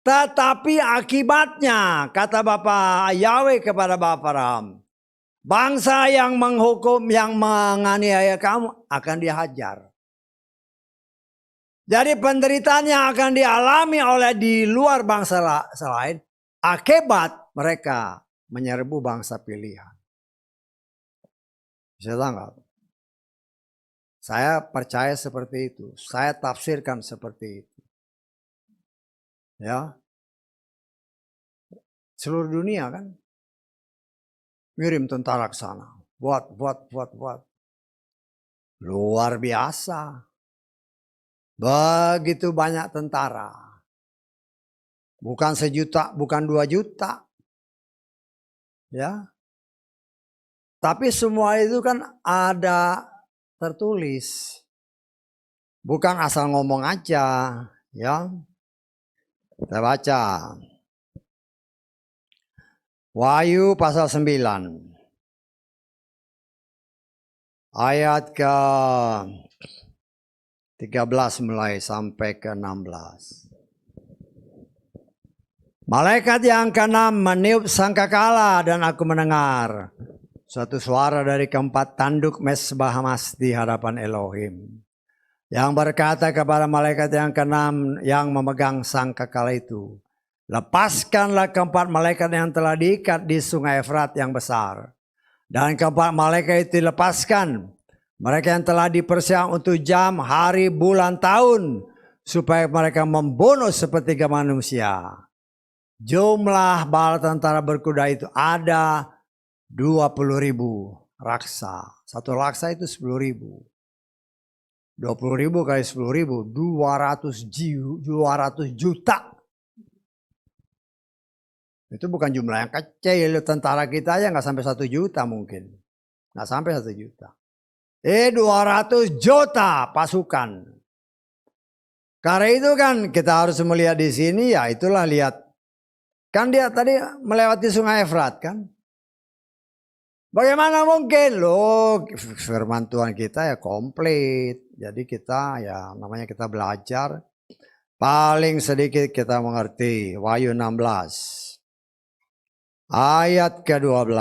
Tetapi akibatnya kata Bapak Yahweh kepada Bapak Abraham. Bangsa yang menghukum, yang menganiaya kamu akan dihajar. Jadi penderitaan yang akan dialami oleh di luar bangsa lain. Akibat mereka menyerbu bangsa pilihan. Bisa tangkap? Saya percaya seperti itu. Saya tafsirkan seperti itu. Ya. Seluruh dunia kan. Ngirim tentara ke sana. Buat. Luar biasa. Begitu banyak tentara. Bukan 1 juta, bukan 2 juta. Ya. Tapi semua itu kan ada tertulis. Bukan asal ngomong aja, ya. Kita baca. Wahyu pasal 9. Ayat ke 13 mulai sampai ke 16. Malaikat yang keenam meniup sangkakala dan aku mendengar suatu suara dari keempat tanduk mezbah emas di hadapan Elohim. Yang berkata kepada malaikat yang keenam yang memegang sangkakala itu. Lepaskanlah keempat malaikat yang telah diikat di sungai Efrat yang besar. Dan keempat malaikat itu dilepaskan. Mereka yang telah dipersiapkan untuk jam, hari, bulan, tahun. Supaya mereka membunuh sepertiga manusia. Jumlah bala tentara berkuda itu ada 20.000 raksa. Satu raksa itu 10.000. 20.000 kali 10.000, 200 juta. Itu bukan jumlah yang kecil. Tentara kita aja nggak sampai 1 juta mungkin. Nggak sampai 1 juta. 200 juta pasukan. Karena itu kan kita harus melihat di sini ya itulah lihat. Kan dia tadi melewati sungai Efrat kan. Bagaimana mungkin loh firman Tuhan kita ya komplit. Jadi kita ya namanya kita belajar. Paling sedikit kita mengerti. Wahyu 16. Ayat ke-12.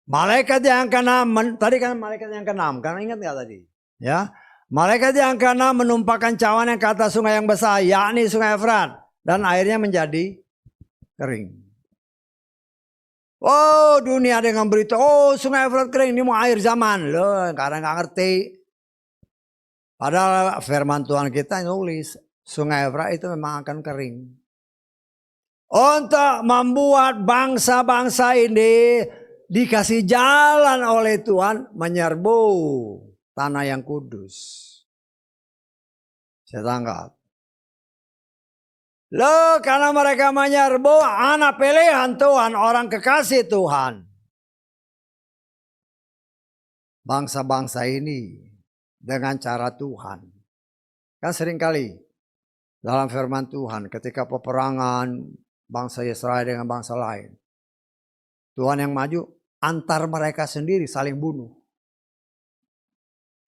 Malaikat yang keenam, tadi kan malaikat yang keenam, kan ingat nggak tadi? Ya, malaikat yang keenam menumpahkan cawan yang ke atas sungai yang besar, yakni sungai Efrat, dan airnya menjadi kering. Oh dunia dengan berita, oh sungai Efrat kering, ini mau air zaman, loh karena nggak ngerti. Padahal firman Tuhan kita nulis, sungai Efrat itu memang akan kering. Untuk membuat bangsa-bangsa ini dikasih jalan oleh Tuhan menyerbu tanah yang kudus. Saya tangkap. Loh karena mereka menyerbu anak pilihan Tuhan, orang kekasih Tuhan. Bangsa-bangsa ini dengan cara Tuhan. Kan seringkali dalam firman Tuhan ketika peperangan bangsa Israel dengan bangsa lain. Tuhan yang maju antar mereka sendiri saling bunuh.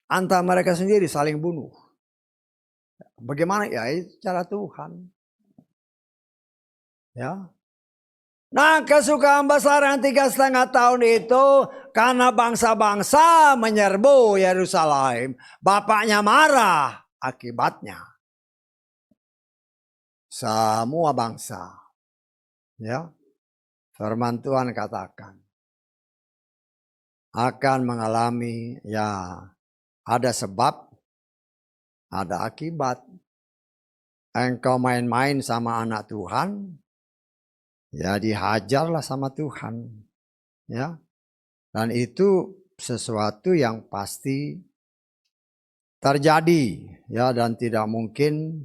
Antar mereka sendiri saling bunuh. Bagaimana? Ya itu cara Tuhan. Ya. Nah kesukaan besar yang 3,5 tahun itu karena bangsa-bangsa menyerbu Yerusalem. Bapaknya marah akibatnya. Semua bangsa. Ya. Firman Tuhan katakan. akan mengalami ya ada sebab, ada akibat. Engkau main-main sama anak Tuhan, ya dihajarlah sama Tuhan. Ya. Dan itu sesuatu yang pasti terjadi ya dan tidak mungkin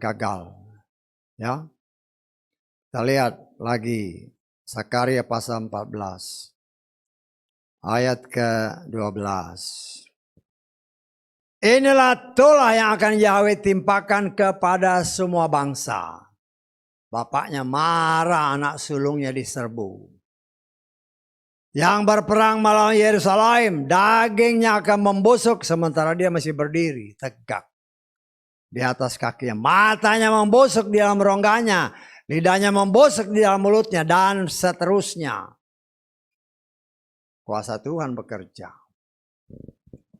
gagal. Ya. Kita lihat lagi Sakaria pasal 14 ayat ke-12. Inilah tolah yang akan Yahweh timpakan kepada semua bangsa. Bapaknya marah, anak sulungnya diserbu. Yang berperang melawan Yerusalem, dagingnya akan membusuk sementara dia masih berdiri, tegak di atas kakinya. Matanya membusuk di dalam rongganya, lidahnya membusuk di dalam mulutnya, dan seterusnya. Kuasa Tuhan bekerja.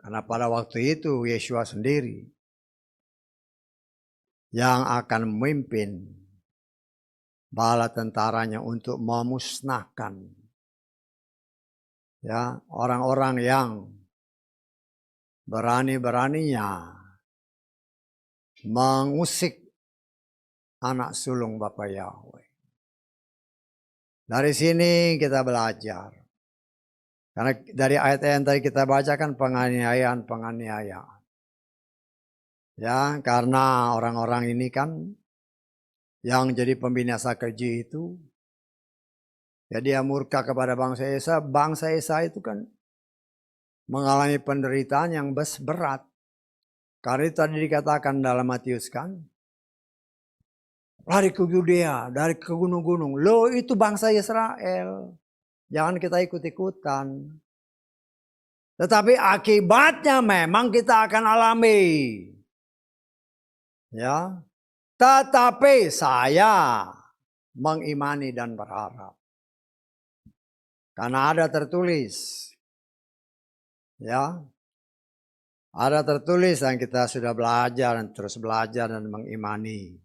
Karena pada waktu itu Yesua sendiri yang akan memimpin bala tentaranya untuk memusnahkan ya orang-orang yang berani-beraninya mengusik anak sulung Bapa Yahweh. Dari sini kita belajar. Karena dari ayat yang tadi kita bacakan penganiayaan. Ya, karena orang-orang ini kan yang jadi pembinasa keji itu, ya dia murka kepada bangsa Esa. Bangsa Esa itu kan mengalami penderitaan yang berat. Karena itu tadi dikatakan dalam Matius kan, lari ke Yudea, dari ke gunung-gunung. Loh itu bangsa Israel. Jangan kita ikut-ikutan. Tetapi akibatnya memang kita akan alami. Ya. Tetapi saya mengimani dan berharap. Karena ada tertulis. Ya. Ada tertulis dan kita sudah belajar dan terus belajar dan mengimani.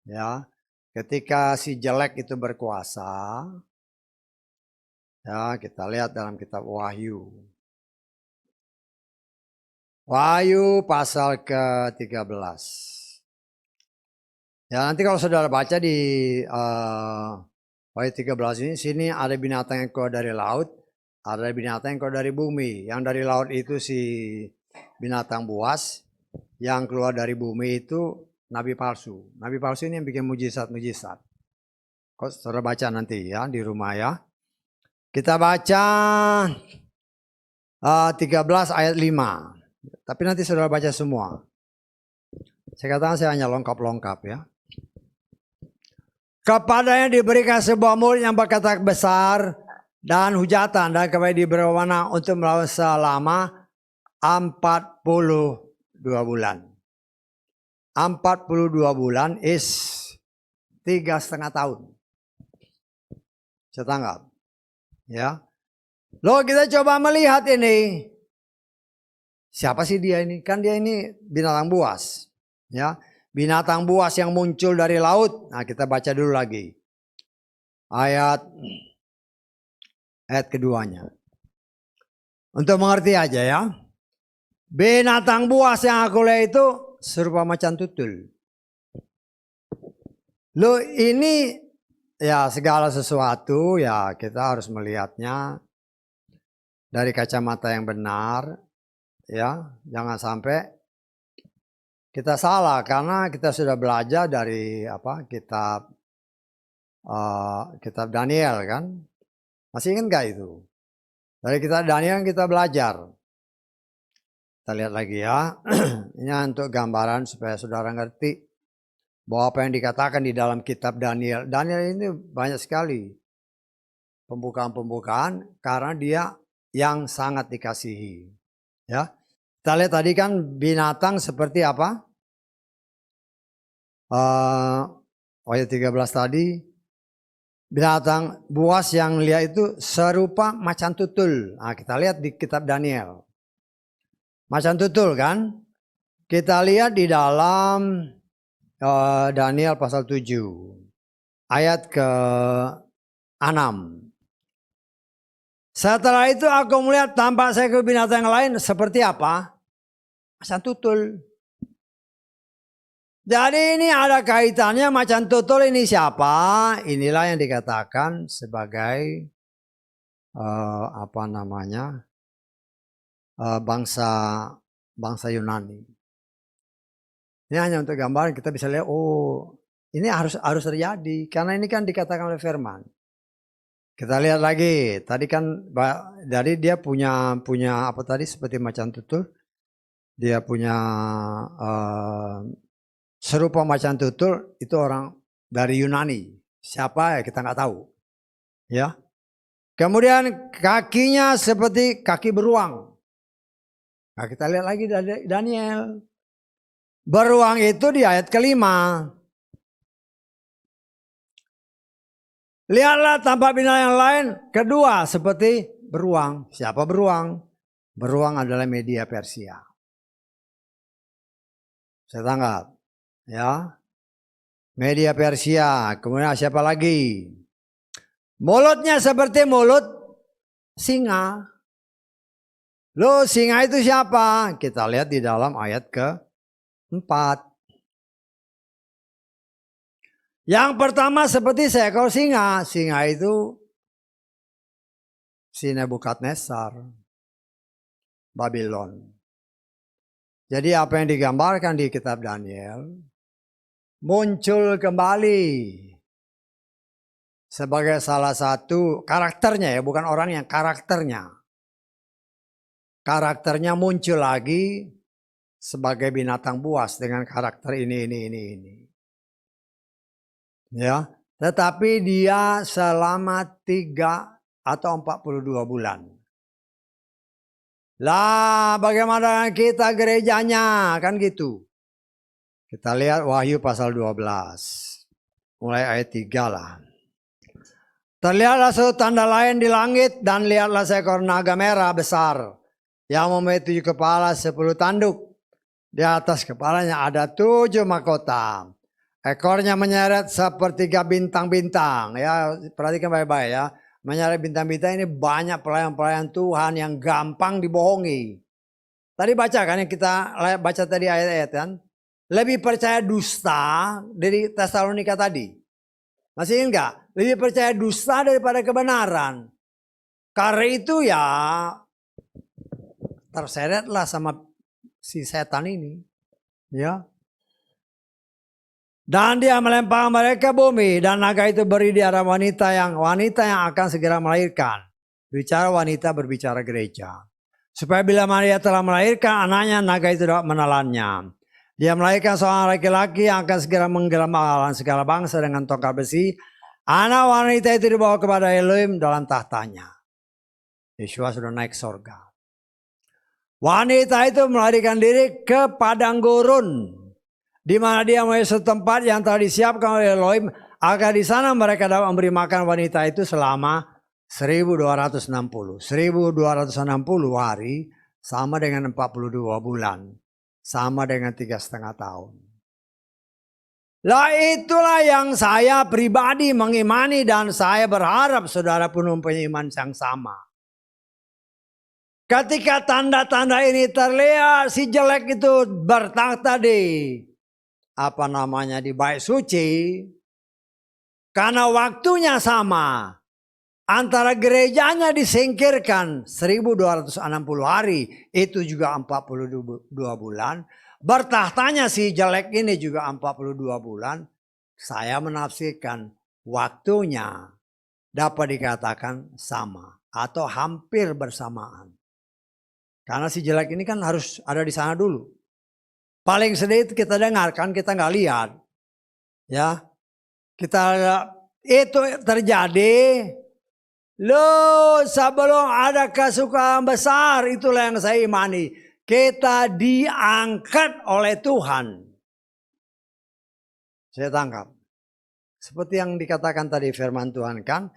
Ya. Ketika si jelek itu berkuasa, ya, kita lihat dalam kitab Wahyu. Wahyu pasal ke-13. Ya, nanti kalau saudara baca di Wahyu 13 ini, sini ada binatang yang keluar dari laut, ada binatang yang keluar dari bumi. Yang dari laut itu si binatang buas, yang keluar dari bumi itu nabi palsu. Nabi palsu ini yang bikin mujizat-mujizat. Kok saudara baca nanti ya di rumah ya. Kita baca 13 ayat 5. Tapi nanti saudara baca semua. Saya katakan saya hanya lengkap-lengkap ya. Kepadanya diberikan sebuah mulut yang berkata besar dan hujatan, dan kepada diberi wewenang untuk melawan selama 42 bulan. 42 bulan is 3,5 tahun. Saya tanggap. Ya. Loh kita coba melihat ini. Siapa sih dia ini? Kan dia ini binatang buas. Ya. Binatang buas yang muncul dari laut. Nah kita baca dulu lagi. Ayat keduanya. Untuk mengerti aja ya. Binatang buas yang aku lihat itu serupa macan tutul. Loh ini ya segala sesuatu ya kita harus melihatnya dari kacamata yang benar. Ya, jangan sampai kita salah karena kita sudah belajar dari kitab Daniel kan. Masih ingat gak itu? Dari kitab Daniel kita belajar. Kita lihat lagi ya. Ini untuk gambaran supaya saudara ngerti bahwa apa yang dikatakan di dalam kitab Daniel. Daniel ini banyak sekali pembukaan karena dia yang sangat dikasihi. Ya. Kita lihat tadi kan binatang seperti apa? Ayat 13 tadi. Binatang buas yang lihat itu serupa macan tutul. Nah, kita lihat di kitab Daniel. Macan tutul kan? Kita lihat di dalam Daniel pasal 7. Ayat ke Setelah itu aku melihat tampak seekor binatang yang lain seperti apa? Macan tutul. Jadi ini ada kaitannya macan tutul ini siapa? Inilah yang dikatakan sebagai bangsa Yunani. Ini hanya untuk gambaran kita bisa lihat, oh ini harus terjadi karena ini kan dikatakan oleh firman. Kita lihat lagi, tadi kan jadi dia punya apa tadi seperti macan tutul, dia punya serupa macan tutul itu orang dari Yunani. Siapa ya kita nggak tahu, ya. Kemudian kakinya seperti kaki beruang. Nah, kita lihat lagi dari Daniel. Beruang itu di ayat kelima. Lihatlah tampak binatang yang lain. Kedua seperti beruang. Siapa beruang? Beruang adalah media Persia. Saya tangkap. Ya. Media Persia. Kemudian siapa lagi? Mulutnya seperti mulut singa. Loh, singa itu siapa? Kita lihat di dalam ayat ke-4. Yang pertama seperti seekor singa. Singa itu si Nebukadnezar, Babylon. Jadi apa yang digambarkan di kitab Daniel muncul kembali sebagai salah satu karakternya, ya, bukan orang yang karakternya. Karakternya muncul lagi sebagai binatang buas dengan karakter ini. Ya, tetapi dia selama 3 atau 42 bulan. Lah, bagaimana kita gerejanya? Kan gitu. Kita lihat Wahyu pasal 12. Mulai ayat 3 lah. Terlihatlah suatu tanda lain di langit dan lihatlah seekor naga merah besar yang memiliki 7 kepala 10 tanduk. Di atas kepalanya ada 7 mahkota. Ekornya menyeret sepertiga bintang-bintang. Ya, perhatikan baik-baik ya. Menyeret bintang-bintang ini banyak pelayan-pelayan Tuhan yang gampang dibohongi. Tadi baca kan yang kita baca tadi ayat-ayat kan. Lebih percaya dusta dari Tesalonika tadi. Masih enggak? Lebih percaya dusta daripada kebenaran. Karena itu ya terseretlah sama si setan ini. Ya. Dan dia melempar mereka bumi dan naga itu beri di arah wanita yang akan segera melahirkan. Bicara wanita berbicara gereja. Supaya bila Maria telah melahirkan anaknya, naga itu dapat menelannya. Dia melahirkan seorang laki-laki yang akan segera menggembalakan segala bangsa dengan tongkat besi. Anak wanita itu dibawa kepada Elohim dalam tahtanya. Yesus sudah naik surga. Wanita itu melarikan diri ke padang gurun, di mana dia memiliki suatu tempat yang telah disiapkan oleh Elohim, agar di sana mereka dapat memberi makan wanita itu selama 1260 hari, sama dengan 42 bulan, sama dengan 3,5 tahun. Lah itulah yang saya pribadi mengimani dan saya berharap saudara pun mempunyai iman yang sama. Ketika tanda-tanda ini terlihat, si jelek itu bertakhta di di bait suci, karena waktunya sama, antara gerejanya disingkirkan 1260 hari, itu juga 42 bulan, bertahtanya si jelek ini juga 42 bulan. Saya menafsirkan waktunya dapat dikatakan sama atau hampir bersamaan. Karena si jelek ini kan harus ada di sana dulu. Paling sedikit kita dengarkan, kita nggak lihat. Ya, itu terjadi. Loh, sebelum ada kesukaan besar, itulah yang saya imani. Kita diangkat oleh Tuhan. Saya tangkap. Seperti yang dikatakan tadi firman Tuhan kan.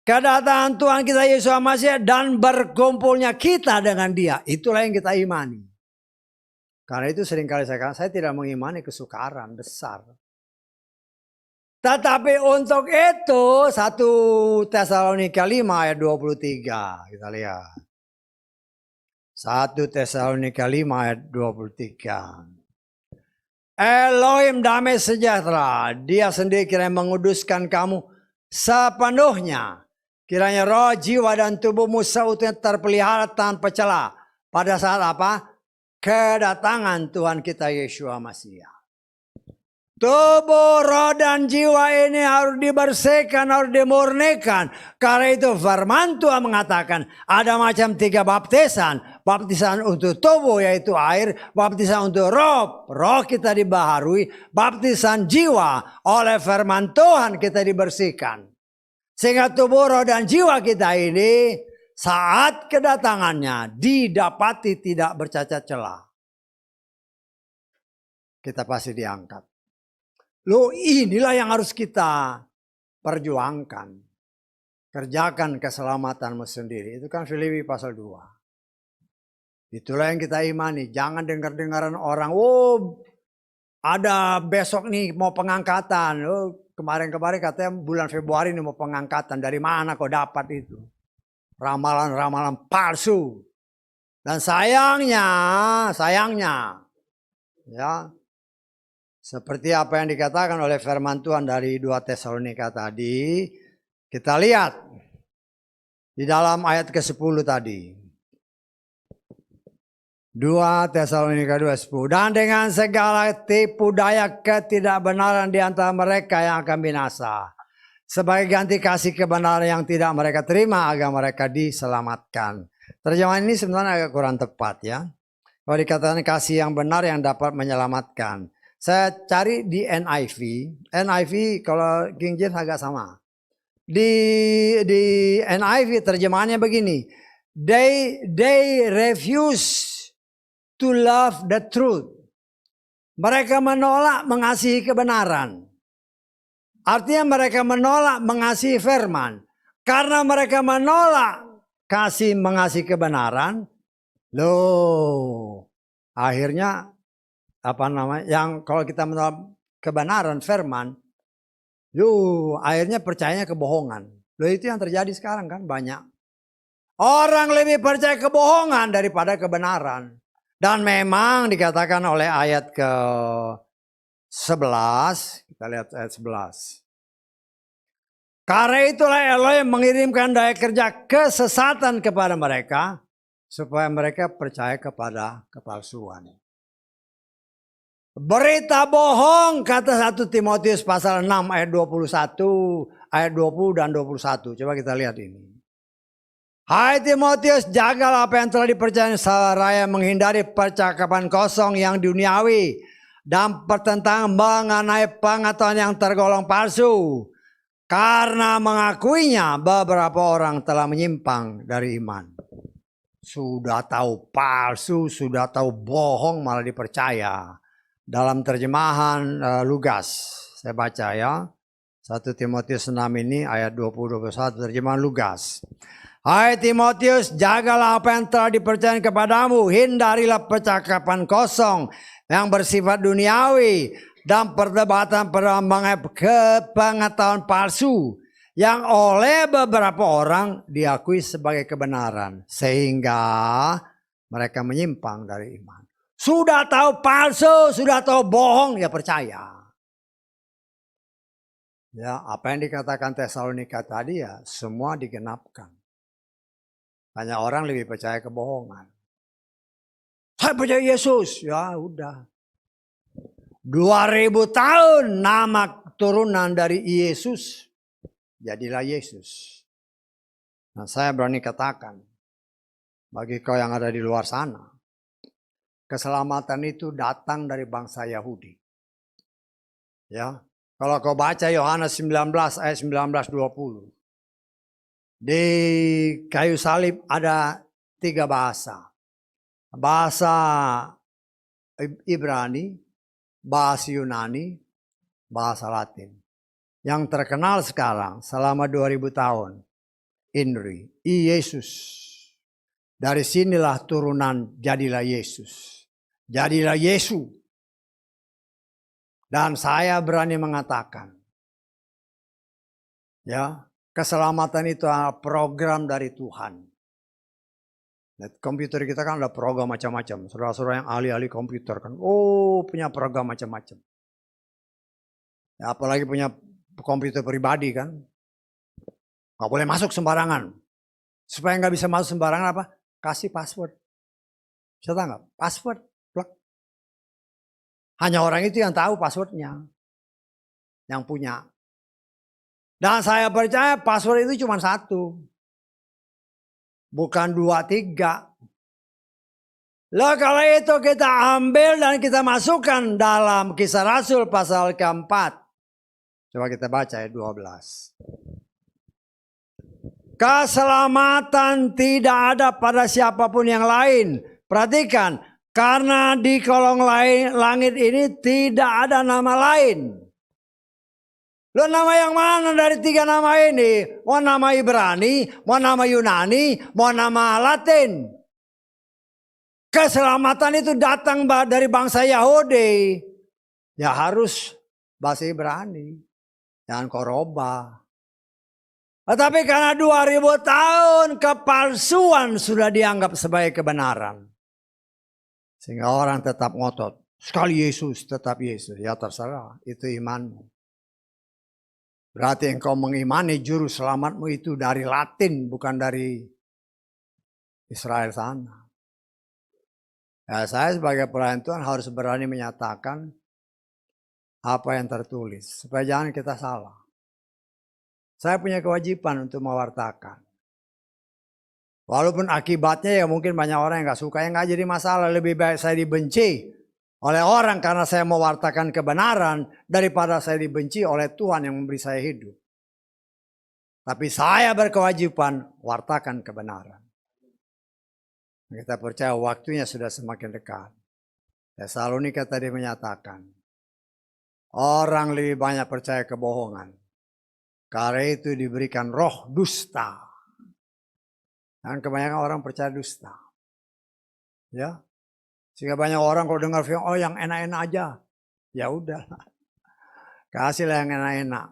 Kedatangan Tuhan kita Yesus Masih dan berkumpulnya kita dengan Dia. Itulah yang kita imani. Karena itu seringkali saya katakan, saya tidak mengimani kesukaran besar. Tetapi untuk itu 1 Tesalonika 5 ayat 23. Kita lihat. 1 Tesalonika 5 ayat 23. Elohim damai sejahtera, Dia sendiri kiranya menguduskan kamu sepenuhnya. Kiranya roh, jiwa, dan tubuhmu seutuhnya terpelihara tanpa celah. Pada saat apa? Kedatangan Tuhan kita Yesus Masiah. Tubuh, roh, dan jiwa ini harus dibersihkan, harus dimurnikan. Karena itu firman Tuhan mengatakan ada macam 3 baptisan. Baptisan untuk tubuh yaitu air. Baptisan untuk roh, roh kita dibaharui. Baptisan jiwa, oleh firman Tuhan kita dibersihkan. Sehingga tubuh, roh, dan jiwa kita ini saat kedatangannya didapati tidak bercacat celah. Kita pasti diangkat. Loh, inilah yang harus kita perjuangkan. Kerjakan keselamatanmu sendiri. Itu kan Filipi pasal 2. Itulah yang kita imani. Jangan dengar-dengaran orang. Oh, ada besok nih mau pengangkatan. Oh, kemarin-kemarin katanya bulan Februari ini mau pengangkatan. Dari mana kau dapat itu? Ramalan-ramalan palsu. Dan sayangnya, ya, seperti apa yang dikatakan oleh firman Tuhan dari 2 Tesalonika tadi, kita lihat di dalam ayat ke-10 tadi. 2 Tesalonika 2:10. Dan dengan segala tipu daya ketidakbenaran di antara mereka yang akan binasa, sebagai ganti kasih kebenaran yang tidak mereka terima agar mereka diselamatkan. Terjemahan ini sebenarnya agak kurang tepat ya. Kalau dikatakan kasih yang benar yang dapat menyelamatkan. Saya cari di NIV. NIV kalau King James agak sama. Di NIV terjemahannya begini. They refuse to love the truth. Mereka menolak mengasihi kebenaran. Artinya mereka menolak mengasihi firman. Karena mereka menolak mengasihi kebenaran. Loh, akhirnya yang kalau kita menolak kebenaran firman, akhirnya percayanya kebohongan. Loh, itu yang terjadi sekarang kan banyak. Orang lebih percaya kebohongan daripada kebenaran. Dan memang dikatakan oleh ayat ke-11, kita lihat ayat 11. Karena itulah Elohim mengirimkan daya kerja kesesatan kepada mereka, supaya mereka percaya kepada kepalsuan. Berita bohong kata 1 Timotius pasal 6 ayat 21, ayat 20 dan 21. Coba kita lihat ini. Hai Timotius, jagalah apa yang telah dipercayai seraya menghindari percakapan kosong yang duniawi dan pertentangan mengenai pengetahuan yang tergolong palsu. Karena mengakuinya beberapa orang telah menyimpang dari iman. Sudah tahu palsu, sudah tahu bohong malah dipercaya. Dalam terjemahan Lugas, saya baca ya. 1 Timotius 6 ini ayat 20-21 terjemahan Lugas. Hai Timotius, jagalah apa yang telah dipercayai kepadamu. Hindarilah percakapan kosong yang bersifat duniawi dan perdebatan mengenai kepengetahuan palsu yang oleh beberapa orang diakui sebagai kebenaran. Sehingga mereka menyimpang dari iman. Sudah tahu palsu, sudah tahu bohong, ya percaya. Ya, apa yang dikatakan Tesalonika tadi ya semua digenapkan. Banyak orang lebih percaya kebohongan. Saya percaya Yesus, ya udah. 2000 tahun nama turunan dari Yesus, jadilah Yesus. Nah, saya berani katakan, bagi kau yang ada di luar sana, keselamatan itu datang dari bangsa Yahudi. Ya, kalau kau baca Yohanes 19 ayat 19-20. Di kayu salib ada 3 bahasa. Bahasa Ibrani, bahasa Yunani, bahasa Latin. Yang terkenal sekarang selama 2000 tahun. INRI, Yesus. Dari sinilah turunan jadilah Yesus. Jadilah Yesus. Dan saya berani mengatakan, Ya, keselamatan itu program dari Tuhan. Komputer kita kan ada program macam-macam. Saudara-saudara yang ahli-ahli komputer kan, punya program macam-macam. Ya, apalagi punya komputer pribadi kan, nggak boleh masuk sembarangan. Supaya nggak bisa masuk sembarangan apa? Kasih password. Bisa nggak? Password. Plug. Hanya orang itu yang tahu passwordnya, yang punya. Dan saya percaya password itu cuma satu. Bukan 2, 3. Loh kalau itu kita ambil dan kita masukkan dalam Kisah Rasul pasal keempat. Coba kita baca ayat 12. Keselamatan tidak ada pada siapapun yang lain. Perhatikan, karena di kolong langit ini tidak ada nama lain. Lo nama yang mana dari 3 nama ini? Mau nama Ibrani, mau nama Yunani, mau nama Latin. Keselamatan itu datang dari bangsa Yahudi. Ya harus bahasa Ibrani. Jangan koroba. Tetapi karena 2000 tahun kepalsuan sudah dianggap sebagai kebenaran. Sehingga orang tetap ngotot. Sekali Yesus, tetap Yesus. Ya terserah, itu imanmu. Berarti engkau mengimani juru selamatmu itu dari Latin, bukan dari Israel sana. Ya, saya sebagai pelayan Tuhan harus berani menyatakan apa yang tertulis. Supaya jangan kita salah. Saya punya kewajiban untuk mewartakan. Walaupun akibatnya ya mungkin banyak orang yang gak suka. Yang gak jadi masalah. Lebih baik saya dibenci oleh orang karena saya mewartakan kebenaran daripada saya dibenci oleh Tuhan yang memberi saya hidup. Tapi saya berkewajiban wartakan kebenaran. Kita percaya waktunya sudah semakin dekat. Tesalonika tadi menyatakan orang lebih banyak percaya kebohongan. Karena itu diberikan roh dusta. Dan kebanyakan orang percaya dusta. Ya. Sehingga banyak orang kalau dengar film, yang enak-enak aja. Ya udah. Kasihlah yang enak-enak.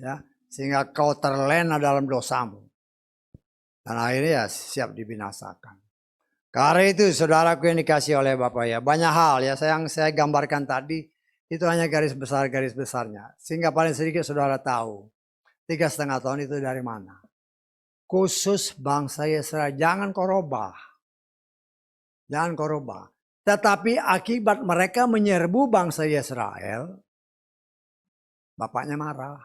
Ya. Sehingga kau terlena dalam dosamu. Dan akhirnya ya siap dibinasakan. Karena itu saudaraku yang dikasih oleh Bapak ya. Banyak hal ya yang saya gambarkan tadi. Itu hanya garis besarnya. Sehingga paling sedikit saudara tahu. 3,5 tahun itu dari mana. Khusus bangsa Israel. Jangan korobah. Jangan korobah. Tetapi akibat mereka menyerbu bangsa Israel, bapaknya marah.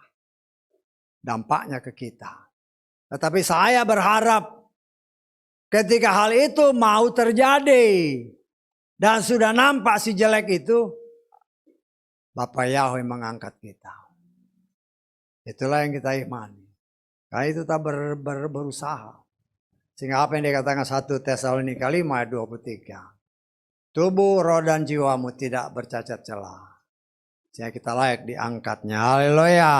Dampaknya ke kita. Tetapi saya berharap ketika hal itu mau terjadi dan sudah nampak si jelek itu, Bapak Yahweh mengangkat kita. Itulah yang kita imani. Karena itu kita berusaha. Sehingga apa yang dikatakan 1 Tesalonika 5 ayat 23. Tubuh, roh dan jiwamu tidak bercacat celah. Sehingga kita layak diangkatnya. Haleluya.